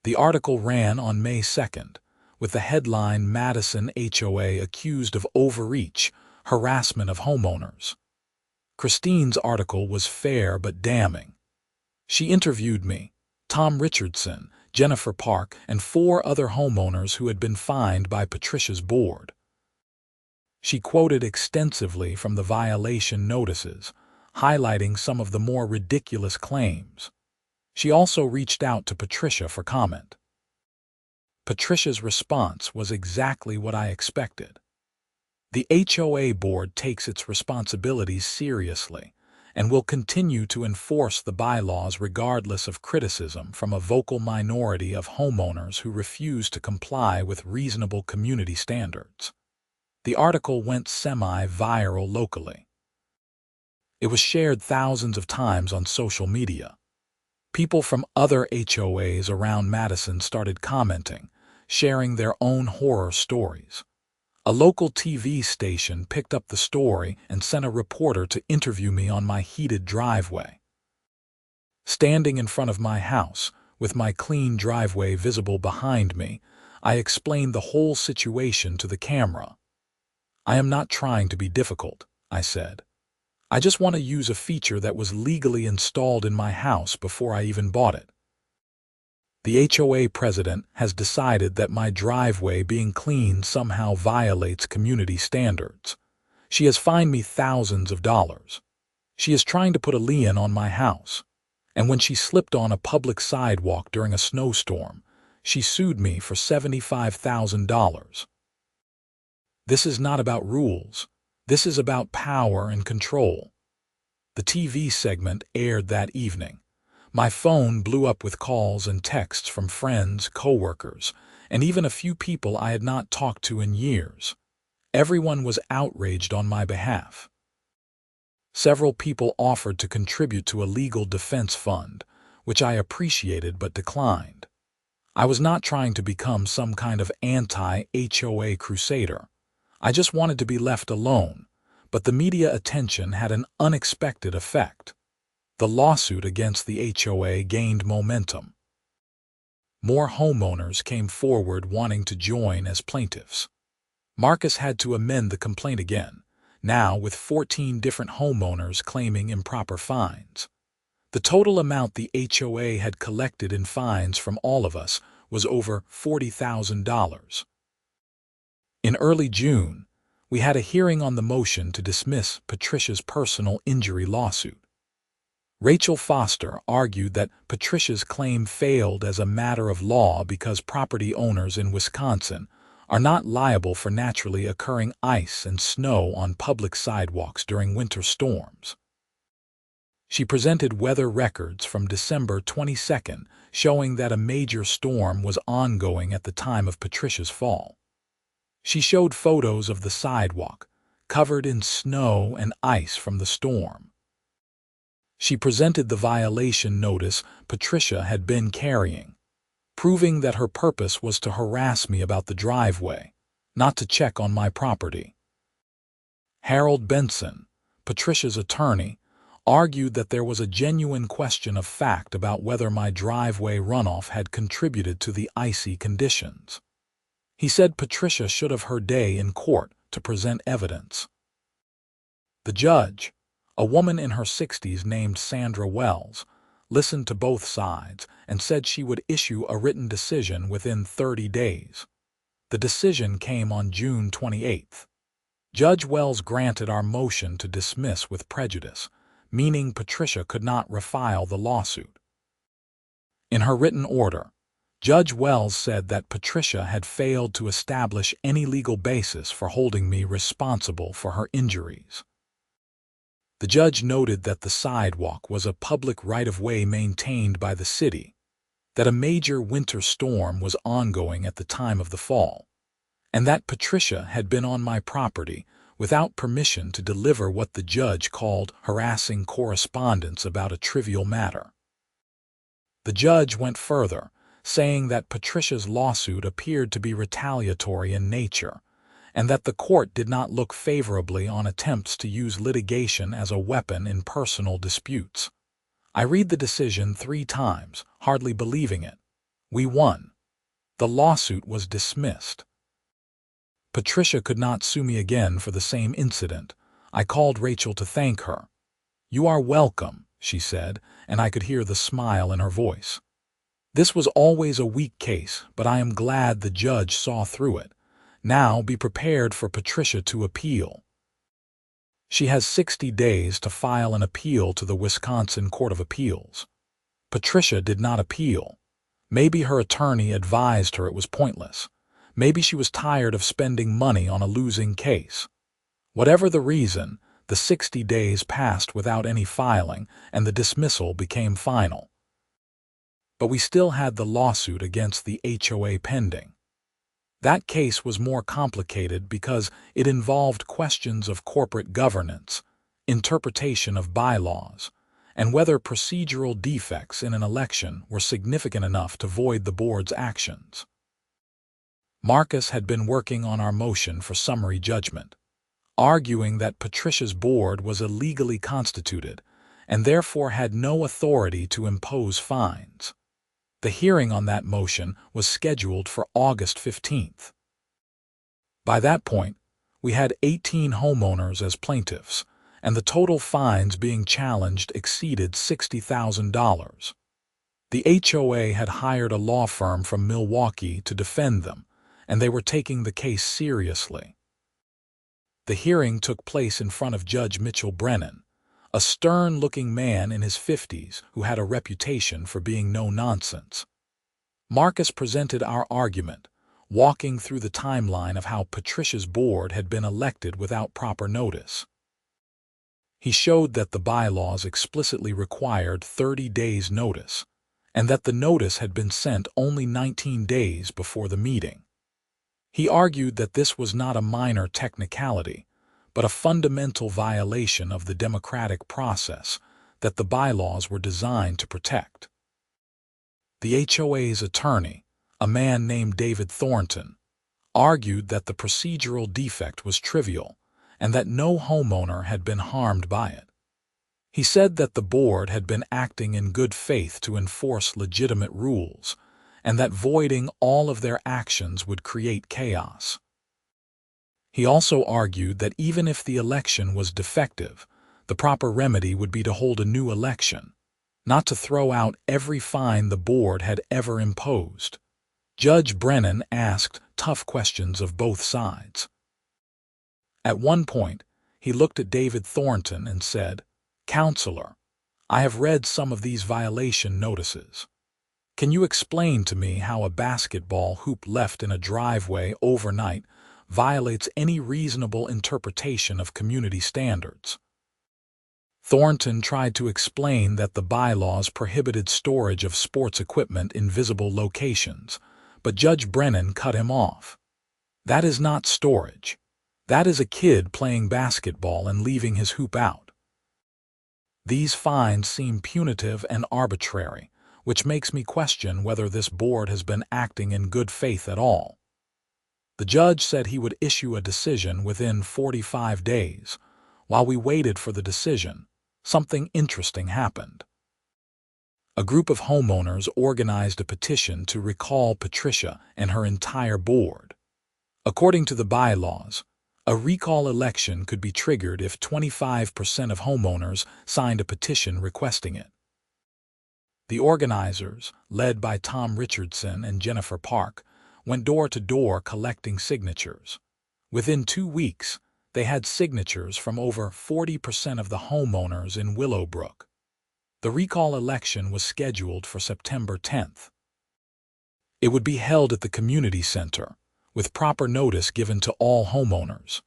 The article ran on May 2nd, with the headline "Madison HOA Accused of Overreach, Harassment of Homeowners." Christine's article was fair but damning. She interviewed me, Tom Richardson, Jennifer Park, and 4 other homeowners who had been fined by Patricia's board. She quoted extensively from the violation notices, highlighting some of the more ridiculous claims. She also reached out to Patricia for comment. Patricia's response was exactly what I expected. The HOA board takes its responsibilities seriously and will continue to enforce the bylaws regardless of criticism from a vocal minority of homeowners who refuse to comply with reasonable community standards. The article went semi-viral locally. It was shared thousands of times on social media. People from other HOAs around Madison started commenting, sharing their own horror stories. A local TV station picked up the story and sent a reporter to interview me on my heated driveway. Standing in front of my house, with my clean driveway visible behind me, I explained the whole situation to the camera. "I am not trying to be difficult," I said. "I just want to use a feature that was legally installed in my house before I even bought it. The HOA president has decided that my driveway being clean somehow violates community standards. She has fined me thousands of dollars. She is trying to put a lien on my house. And when she slipped on a public sidewalk during a snowstorm, she sued me for $75,000. This is not about rules. This is about power and control." The TV segment aired that evening. My phone blew up with calls and texts from friends, coworkers, and even a few people I had not talked to in years. Everyone was outraged on my behalf. Several people offered to contribute to a legal defense fund, which I appreciated but declined. I was not trying to become some kind of anti-HOA crusader. I just wanted to be left alone, but the media attention had an unexpected effect. The lawsuit against the HOA gained momentum. More homeowners came forward wanting to join as plaintiffs. Marcus had to amend the complaint again, now with 14 different homeowners claiming improper fines. The total amount the HOA had collected in fines from all of us was over $40,000. In early June, we had a hearing on the motion to dismiss Patricia's personal injury lawsuit. Rachel Foster argued that Patricia's claim failed as a matter of law because property owners in Wisconsin are not liable for naturally occurring ice and snow on public sidewalks during winter storms. She presented weather records from December 22nd showing that a major storm was ongoing at the time of Patricia's fall. She showed photos of the sidewalk, covered in snow and ice from the storm. She presented the violation notice Patricia had been carrying, proving that her purpose was to harass me about the driveway, not to check on my property. Harold Benson, Patricia's attorney, argued that there was a genuine question of fact about whether my driveway runoff had contributed to the icy conditions. He said Patricia should have her day in court to present evidence. The judge, a woman in her 60s named Sandra Wells, listened to both sides and said she would issue a written decision within 30 days. The decision came on June 28th. Judge Wells granted our motion to dismiss with prejudice, meaning Patricia could not refile the lawsuit. In her written order, Judge Wells said that Patricia had failed to establish any legal basis for holding me responsible for her injuries. The judge noted that the sidewalk was a public right-of-way maintained by the city, that a major winter storm was ongoing at the time of the fall, and that Patricia had been on my property without permission to deliver what the judge called harassing correspondence about a trivial matter. The judge went further, saying that Patricia's lawsuit appeared to be retaliatory in nature, and that the court did not look favorably on attempts to use litigation as a weapon in personal disputes. I read the decision 3 times, hardly believing it. We won. The lawsuit was dismissed. Patricia could not sue me again for the same incident. I called Rachel to thank her. "You are welcome," she said, and I could hear the smile in her voice. This was always a weak case, but I am glad the judge saw through it. Now be prepared for Patricia to appeal. She has 60 days to file an appeal to the Wisconsin Court of Appeals. Patricia did not appeal. Maybe her attorney advised her it was pointless. Maybe she was tired of spending money on a losing case. Whatever the reason, the 60 days passed without any filing, and the dismissal became final. But we still had the lawsuit against the HOA pending. That case was more complicated because it involved questions of corporate governance, interpretation of bylaws, and whether procedural defects in an election were significant enough to void the board's actions. Marcus had been working on our motion for summary judgment, arguing that Patricia's board was illegally constituted and therefore had no authority to impose fines. The hearing on that motion was scheduled for August 15th. By that point, we had 18 homeowners as plaintiffs, and the total fines being challenged exceeded $60,000. The HOA had hired a law firm from Milwaukee to defend them, and they were taking the case seriously. The hearing took place in front of Judge Mitchell Brennan, a stern-looking man in his 50s who had a reputation for being no-nonsense. Marcus presented our argument, walking through the timeline of how Patricia's board had been elected without proper notice. He showed that the bylaws explicitly required 30 days' notice, and that the notice had been sent only 19 days before the meeting. He argued that this was not a minor technicality, but a fundamental violation of the democratic process that the bylaws were designed to protect. The HOA's attorney, a man named David Thornton, argued that the procedural defect was trivial and that no homeowner had been harmed by it. He said that the board had been acting in good faith to enforce legitimate rules and that voiding all of their actions would create chaos. He also argued that even if the election was defective, the proper remedy would be to hold a new election, not to throw out every fine the board had ever imposed. Judge Brennan asked tough questions of both sides. At one point, he looked at David Thornton and said, "Counselor, I have read some of these violation notices. Can you explain to me how a basketball hoop left in a driveway overnight violates any reasonable interpretation of community standards?" Thornton tried to explain that the bylaws prohibited storage of sports equipment in visible locations, but Judge Brennan cut him off. "That is not storage. That is a kid playing basketball and leaving his hoop out." These fines seem punitive and arbitrary, which makes me question whether this board has been acting in good faith at all. The judge said he would issue a decision within 45 days. While we waited for the decision, something interesting happened. A group of homeowners organized a petition to recall Patricia and her entire board. According to the bylaws, a recall election could be triggered if 25% of homeowners signed a petition requesting it. The organizers, led by Tom Richardson and Jennifer Park, went door to door collecting signatures. Within 2 weeks, they had signatures from over 40% of the homeowners in Willowbrook. The recall election was scheduled for September 10th. It would be held at the community center, with proper notice given to all homeowners.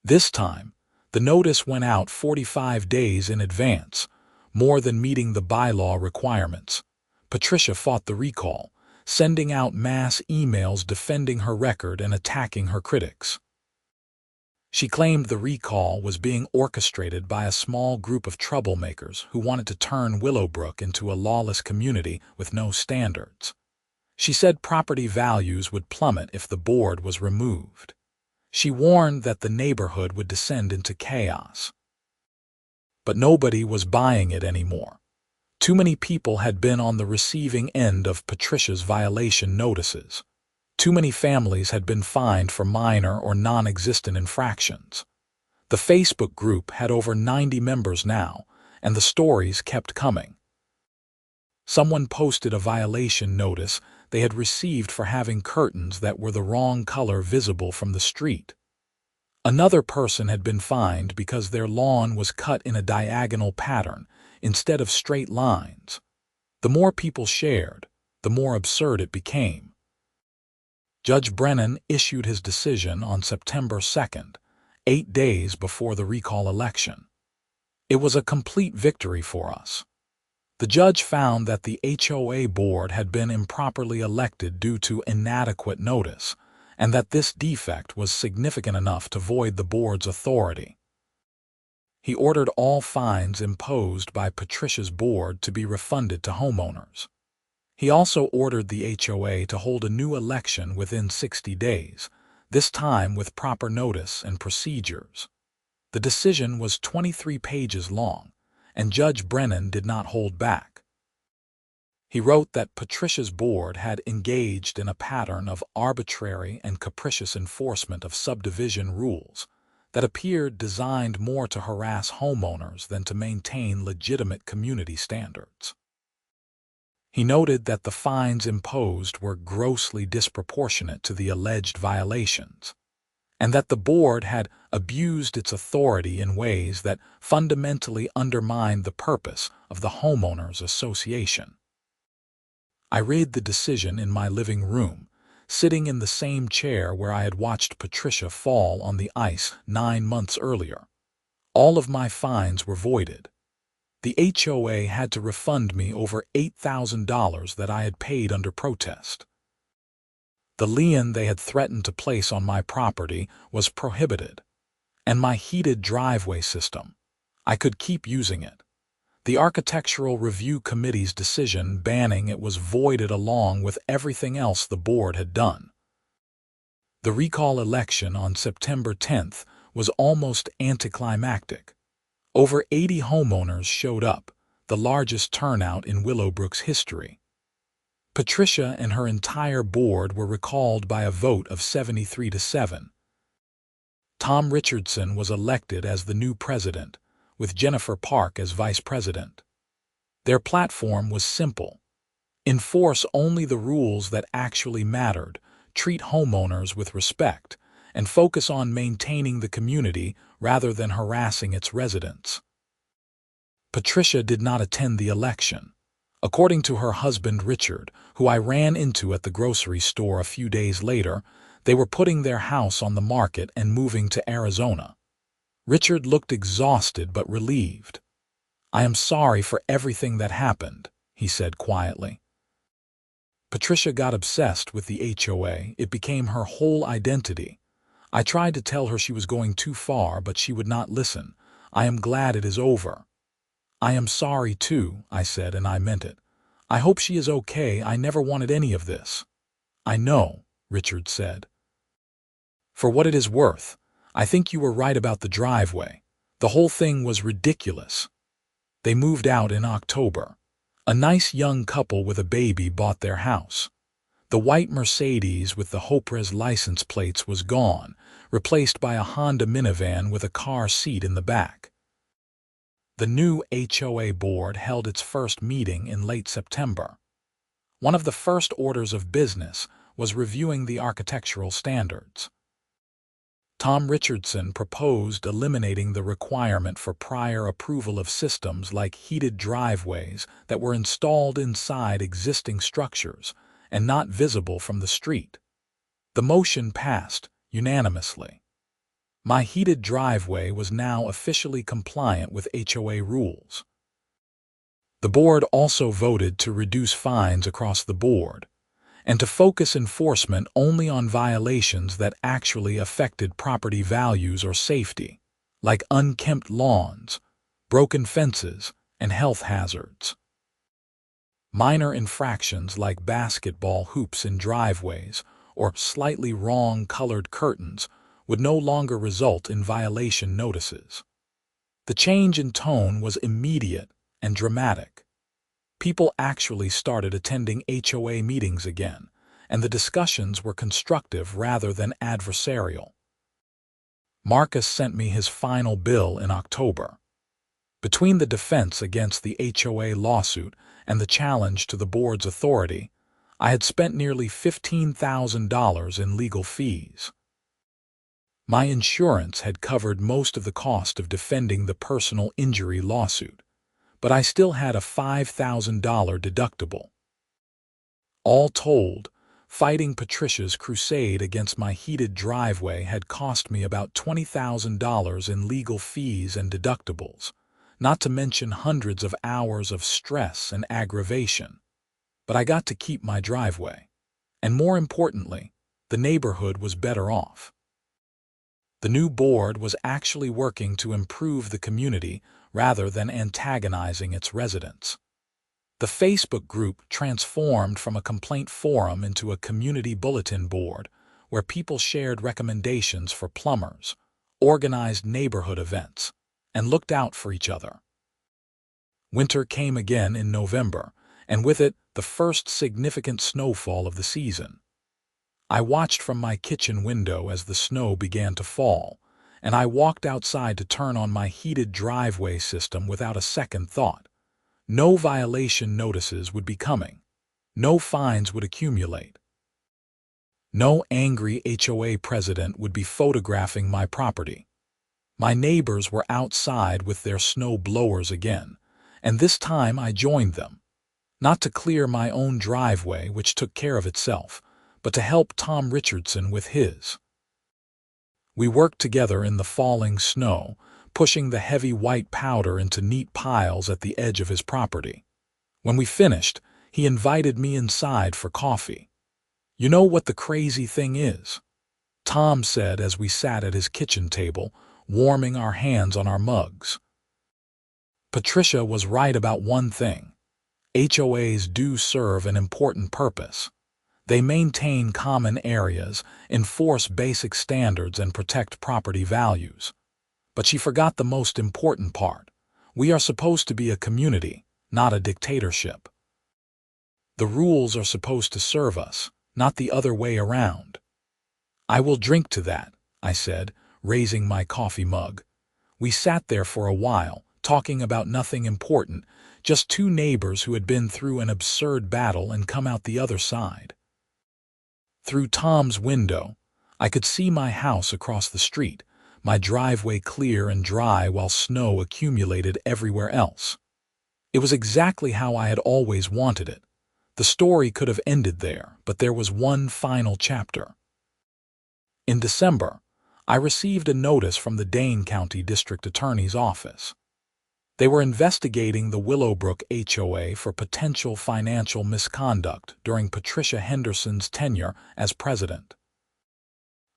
This time, the notice went out 45 days in advance, more than meeting the bylaw requirements. Patricia fought the recall, sending out mass emails defending her record and attacking her critics. She claimed the recall was being orchestrated by a small group of troublemakers who wanted to turn Willowbrook into a lawless community with no standards. She said property values would plummet if the board was removed. She warned that the neighborhood would descend into chaos. But nobody was buying it anymore. Too many people had been on the receiving end of Patricia's violation notices. Too many families had been fined for minor or non-existent infractions. The Facebook group had over 90 members now, and the stories kept coming. Someone posted a violation notice they had received for having curtains that were the wrong color visible from the street. Another person had been fined because their lawn was cut in a diagonal pattern instead of straight lines. The more people shared, the more absurd it became. Judge Brennan issued his decision on September 2nd, 8 days before the recall election. It was a complete victory for us. The judge found that the HOA board had been improperly elected due to inadequate notice, and that this defect was significant enough to void the board's authority. He ordered all fines imposed by Patricia's board to be refunded to homeowners. He also ordered the HOA to hold a new election within 60 days, this time with proper notice and procedures. The decision was 23 pages long, and Judge Brennan did not hold back. He wrote that Patricia's board had engaged in a pattern of arbitrary and capricious enforcement of subdivision rules that appeared designed more to harass homeowners than to maintain legitimate community standards. He noted that the fines imposed were grossly disproportionate to the alleged violations, and that the board had abused its authority in ways that fundamentally undermined the purpose of the homeowners association. I read the decision in my living room, sitting in the same chair where I had watched Patricia fall on the ice 9 months earlier. All of my fines were voided. The HOA had to refund me over $8,000 that I had paid under protest. The lien they had threatened to place on my property was prohibited, and my heated driveway system, I could keep using it. The Architectural Review Committee's decision banning it was voided along with everything else the board had done. The recall election on September 10th was almost anticlimactic. Over 80 homeowners showed up, the largest turnout in Willowbrook's history. Patricia and her entire board were recalled by a vote of 73-7. Tom Richardson was elected as the new president, with Jennifer Park as vice president. Their platform was simple: enforce only the rules that actually mattered, treat homeowners with respect, and focus on maintaining the community rather than harassing its residents. Patricia did not attend the election. According to her husband Richard, who I ran into at the grocery store a few days later, they were putting their house on the market and moving to Arizona. Richard looked exhausted but relieved. "I am sorry for everything that happened," he said quietly. Patricia got obsessed with the HOA. It became her whole identity. I tried to tell her she was going too far, but she would not listen. "I am glad it is over." "I am sorry too," I said, and I meant it. "I hope she is okay. I never wanted any of this." "I know," Richard said. "For what it is worth, I think you were right about the driveway. The whole thing was ridiculous." They moved out in October. A nice young couple with a baby bought their house. The white Mercedes with the HOPRES license plates was gone, replaced by a Honda minivan with a car seat in the back. The new HOA board held its first meeting in late September. One of the first orders of business was reviewing the architectural standards. Tom Richardson proposed eliminating the requirement for prior approval of systems like heated driveways that were installed inside existing structures and not visible from the street. The motion passed unanimously. My heated driveway was now officially compliant with HOA rules. The board also voted to reduce fines across the board and to focus enforcement only on violations that actually affected property values or safety, like unkempt lawns, broken fences, and health hazards. Minor infractions like basketball hoops in driveways or slightly wrong-colored curtains would no longer result in violation notices. The change in tone was immediate and dramatic. People actually started attending HOA meetings again, and the discussions were constructive rather than adversarial. Marcus sent me his final bill in October. Between the defense against the HOA lawsuit and the challenge to the board's authority, I had spent nearly $15,000 in legal fees. My insurance had covered most of the cost of defending the personal injury lawsuit, but I still had a $5,000 deductible. All told, fighting Patricia's crusade against my heated driveway had cost me about $20,000 in legal fees and deductibles, not to mention hundreds of hours of stress and aggravation. But I got to keep my driveway. And more importantly, the neighborhood was better off. The new board was actually working to improve the community rather than antagonizing its residents. The Facebook group transformed from a complaint forum into a community bulletin board where people shared recommendations for plumbers, organized neighborhood events, and looked out for each other. Winter came again in November, and with it, the first significant snowfall of the season. I watched from my kitchen window as the snow began to fall, and I walked outside to turn on my heated driveway system without a second thought. No violation notices would be coming. No fines would accumulate. No angry HOA president would be photographing my property. My neighbors were outside with their snow blowers again, and this time I joined them. Not to clear my own driveway, which took care of itself, but to help Tom Richardson with his. We worked together in the falling snow, pushing the heavy white powder into neat piles at the edge of his property. When we finished, he invited me inside for coffee. "You know what the crazy thing is?" Tom said as we sat at his kitchen table, warming our hands on our mugs. Patricia was right about one thing. HOAs do serve an important purpose. They maintain common areas, enforce basic standards, and protect property values. But she forgot the most important part. We are supposed to be a community, not a dictatorship. The rules are supposed to serve us, not the other way around. "I will drink to that," I said, raising my coffee mug. We sat there for a while, talking about nothing important, just two neighbors who had been through an absurd battle and come out the other side. Through Tom's window, I could see my house across the street, my driveway clear and dry while snow accumulated everywhere else. It was exactly how I had always wanted it. The story could have ended there, but there was one final chapter. In December, I received a notice from the Dane County District Attorney's Office. They were investigating the Willowbrook HOA for potential financial misconduct during Patricia Henderson's tenure as president.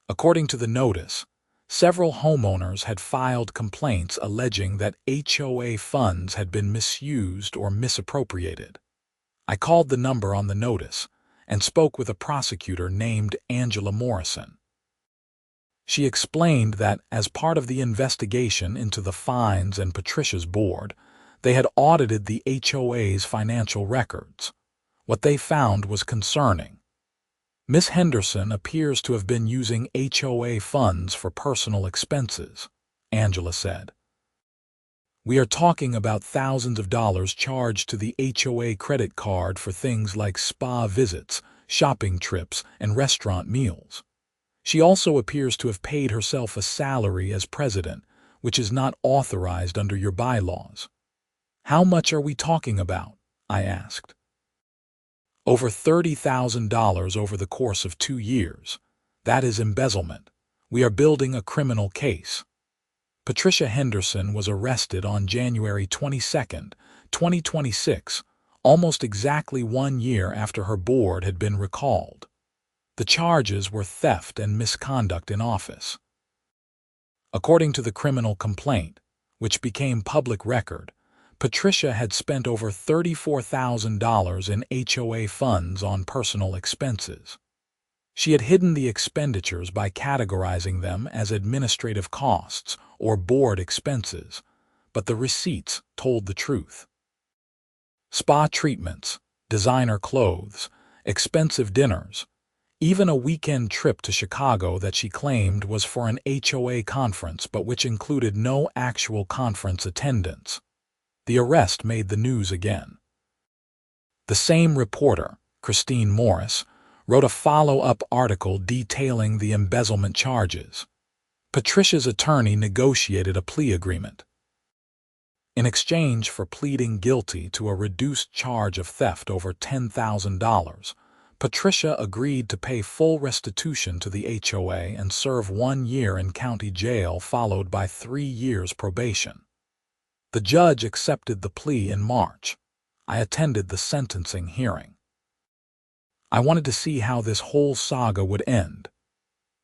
According to the notice, several homeowners had filed complaints alleging that HOA funds had been misused or misappropriated. I called the number on the notice and spoke with a prosecutor named Angela Morrison. She explained that, as part of the investigation into the fines and Patricia's board, they had audited the HOA's financial records. What they found was concerning. Miss Henderson appears to have been using HOA funds for personal expenses, Angela said. "We are talking about thousands of dollars charged to the HOA credit card for things like spa visits, shopping trips, and restaurant meals. She also appears to have paid herself a salary as president, which is not authorized under your bylaws." "How much are we talking about?" I asked. "Over $30,000 over the course of 2 years. That is embezzlement. We are building a criminal case." Patricia Henderson was arrested on January 22, 2026, almost exactly 1 year after her board had been recalled. The charges were theft and misconduct in office. According to the criminal complaint, which became public record, Patricia had spent over $34,000 in HOA funds on personal expenses. She had hidden the expenditures by categorizing them as administrative costs or board expenses, but the receipts told the truth. Spa treatments, designer clothes, expensive dinners, even a weekend trip to Chicago that she claimed was for an HOA conference but which included no actual conference attendance. The arrest made the news again. The same reporter, Christine Morris, wrote a follow-up article detailing the embezzlement charges. Patricia's attorney negotiated a plea agreement. In exchange for pleading guilty to a reduced charge of theft over $10,000, Patricia agreed to pay full restitution to the HOA and serve 1 year in county jail followed by 3 years probation. The judge accepted the plea in March. I attended the sentencing hearing. I wanted to see how this whole saga would end.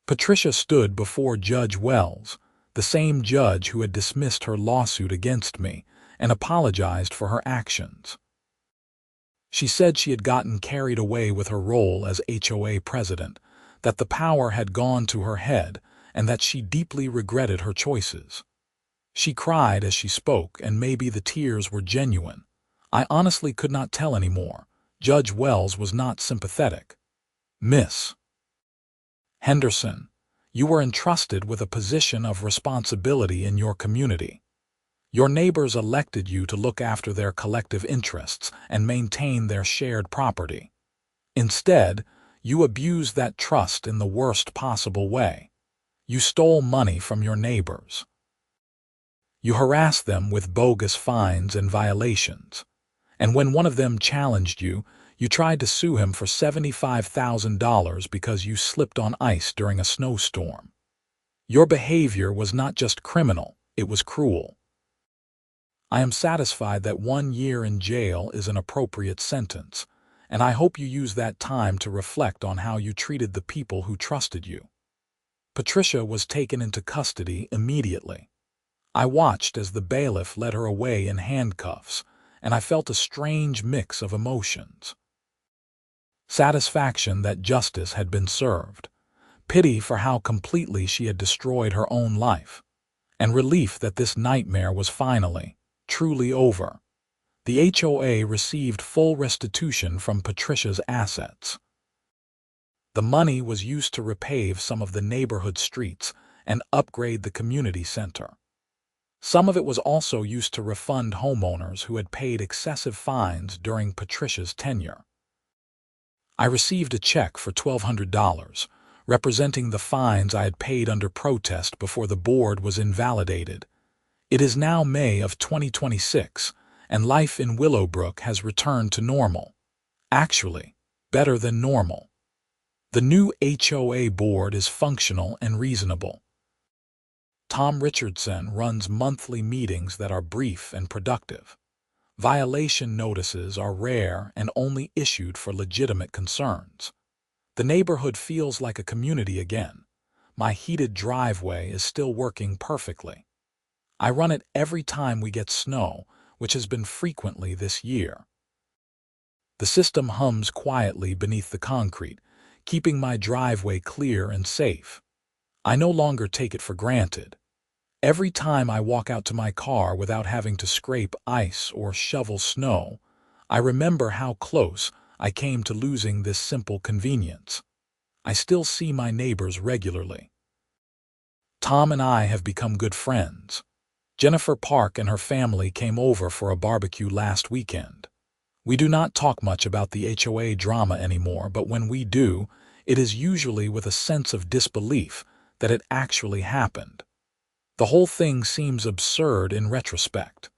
Patricia stood before Judge Wells, the same judge who had dismissed her lawsuit against me, and apologized for her actions. She said she had gotten carried away with her role as HOA president, that the power had gone to her head, and that she deeply regretted her choices. She cried as she spoke, and maybe the tears were genuine. I honestly could not tell anymore. Judge Wells was not sympathetic. Miss Henderson, you were entrusted with a position of responsibility in your community. Your neighbors elected you to look after their collective interests and maintain their shared property. Instead, you abused that trust in the worst possible way. You stole money from your neighbors. You harassed them with bogus fines and violations. And when one of them challenged you, you tried to sue him for $75,000 because you slipped on ice during a snowstorm. Your behavior was not just criminal, it was cruel. I am satisfied that 1 year in jail is an appropriate sentence, and I hope you use that time to reflect on how you treated the people who trusted you. Patricia was taken into custody immediately. I watched as the bailiff led her away in handcuffs, and I felt a strange mix of emotions. Satisfaction that justice had been served, pity for how completely she had destroyed her own life, and relief that this nightmare was finally, truly over. The HOA received full restitution from Patricia's assets. The money was used to repave some of the neighborhood streets and upgrade the community center. Some of it was also used to refund homeowners who had paid excessive fines during Patricia's tenure. I received a check for $1,200, representing the fines I had paid under protest before the board was invalidated. It is now May of 2026, and life in Willowbrook has returned to normal. Actually, better than normal. The new HOA board is functional and reasonable. Tom Richardson runs monthly meetings that are brief and productive. Violation notices are rare and only issued for legitimate concerns. The neighborhood feels like a community again. My heated driveway is still working perfectly. I run it every time we get snow, which has been frequently this year. The system hums quietly beneath the concrete, keeping my driveway clear and safe. I no longer take it for granted. Every time I walk out to my car without having to scrape ice or shovel snow, I remember how close I came to losing this simple convenience. I still see my neighbors regularly. Tom and I have become good friends. Jennifer Park and her family came over for a barbecue last weekend. We do not talk much about the HOA drama anymore, but when we do, it is usually with a sense of disbelief that it actually happened. The whole thing seems absurd in retrospect.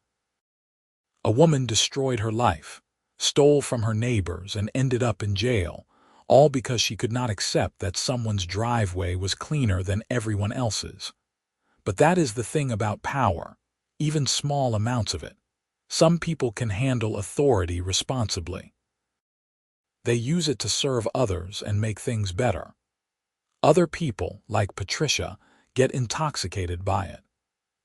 A woman destroyed her life, stole from her neighbors, and ended up in jail, all because she could not accept that someone's driveway was cleaner than everyone else's. But that is the thing about power, even small amounts of it. Some people can handle authority responsibly. They use it to serve others and make things better. Other people, like Patricia, get intoxicated by it.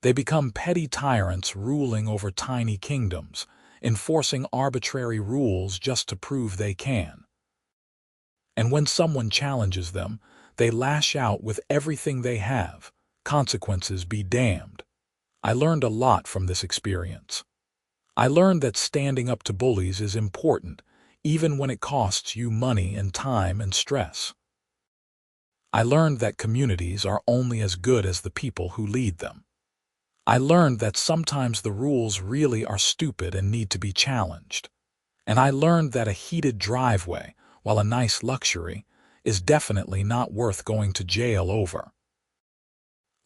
They become petty tyrants ruling over tiny kingdoms, enforcing arbitrary rules just to prove they can. And when someone challenges them, they lash out with everything they have. Consequences be damned. I learned a lot from this experience. I learned that standing up to bullies is important, even when it costs you money and time and stress. I learned that communities are only as good as the people who lead them. I learned that sometimes the rules really are stupid and need to be challenged. And I learned that a heated driveway, while a nice luxury, is definitely not worth going to jail over.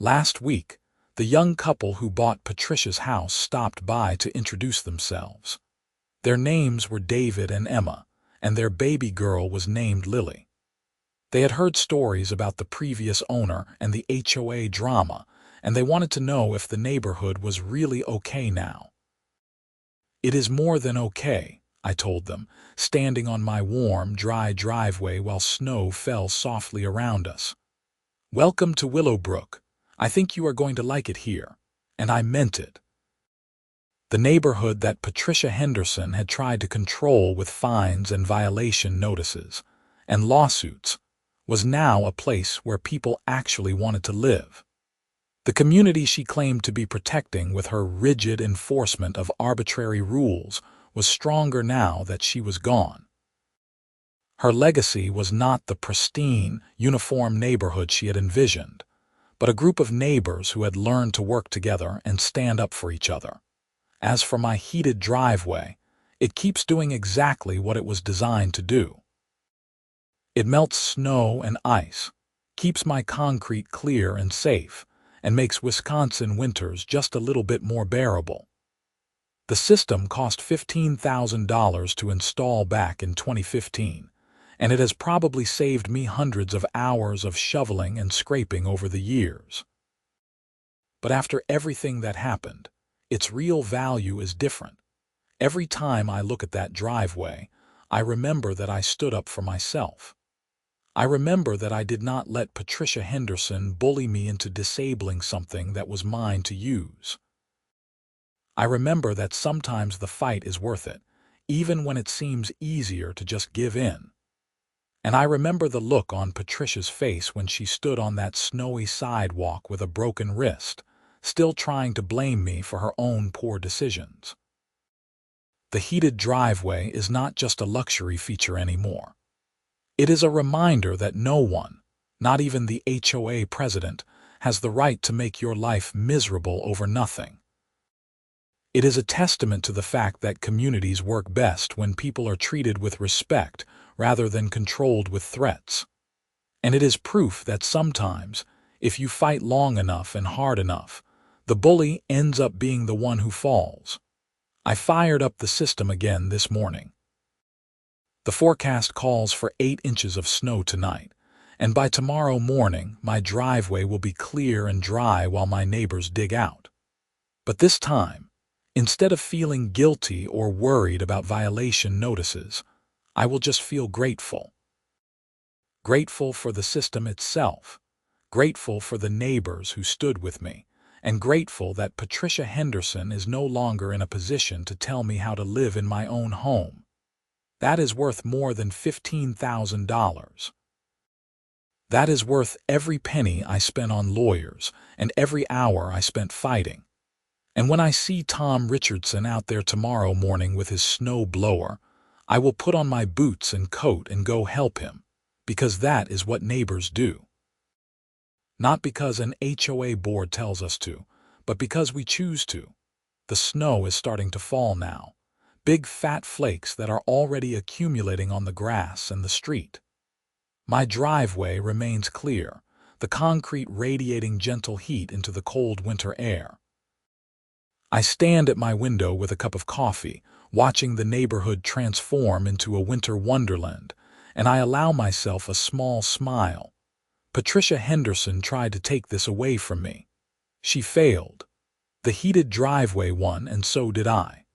Last week, the young couple who bought Patricia's house stopped by to introduce themselves. Their names were David and Emma, and their baby girl was named Lily. They had heard stories about the previous owner and the HOA drama, and they wanted to know if the neighborhood was really okay now. "It is more than okay," I told them, standing on my warm, dry driveway while snow fell softly around us. "Welcome to Willowbrook. I think you are going to like it here." And I meant it. The neighborhood that Patricia Henderson had tried to control with fines and violation notices and lawsuits was now a place where people actually wanted to live. The community she claimed to be protecting with her rigid enforcement of arbitrary rules was stronger now that she was gone. Her legacy was not the pristine, uniform neighborhood she had envisioned, but a group of neighbors who had learned to work together and stand up for each other. As for my heated driveway, it keeps doing exactly what it was designed to do. It melts snow and ice, keeps my concrete clear and safe, and makes Wisconsin winters just a little bit more bearable. The system cost $15,000 to install back in 2015, and it has probably saved me hundreds of hours of shoveling and scraping over the years. But after everything that happened, its real value is different. Every time I look at that driveway, I remember that I stood up for myself. I remember that I did not let Patricia Henderson bully me into disabling something that was mine to use. I remember that sometimes the fight is worth it, even when it seems easier to just give in. And I remember the look on Patricia's face when she stood on that snowy sidewalk with a broken wrist, still trying to blame me for her own poor decisions. The heated driveway is not just a luxury feature anymore. It is a reminder that no one, not even the HOA president, has the right to make your life miserable over nothing. It is a testament to the fact that communities work best when people are treated with respect rather than controlled with threats. And it is proof that sometimes, if you fight long enough and hard enough, the bully ends up being the one who falls. I fired up the system again this morning. The forecast calls for 8 inches of snow tonight, and by tomorrow morning my driveway will be clear and dry while my neighbors dig out. But this time, instead of feeling guilty or worried about violation notices, I will just feel grateful. Grateful for the system itself, grateful for the neighbors who stood with me, and grateful that Patricia Henderson is no longer in a position to tell me how to live in my own home. That is worth more than $15,000. That is worth every penny I spent on lawyers and every hour I spent fighting. And when I see Tom Richardson out there tomorrow morning with his snow blower, I will put on my boots and coat and go help him, because that is what neighbors do. Not because an HOA board tells us to, but because we choose to. The snow is starting to fall now, big fat flakes that are already accumulating on the grass and the street. My driveway remains clear, the concrete radiating gentle heat into the cold winter air. I stand at my window with a cup of coffee, watching the neighborhood transform into a winter wonderland, and I allow myself a small smile. Patricia Henderson tried to take this away from me. She failed. The heated driveway won, and so did I.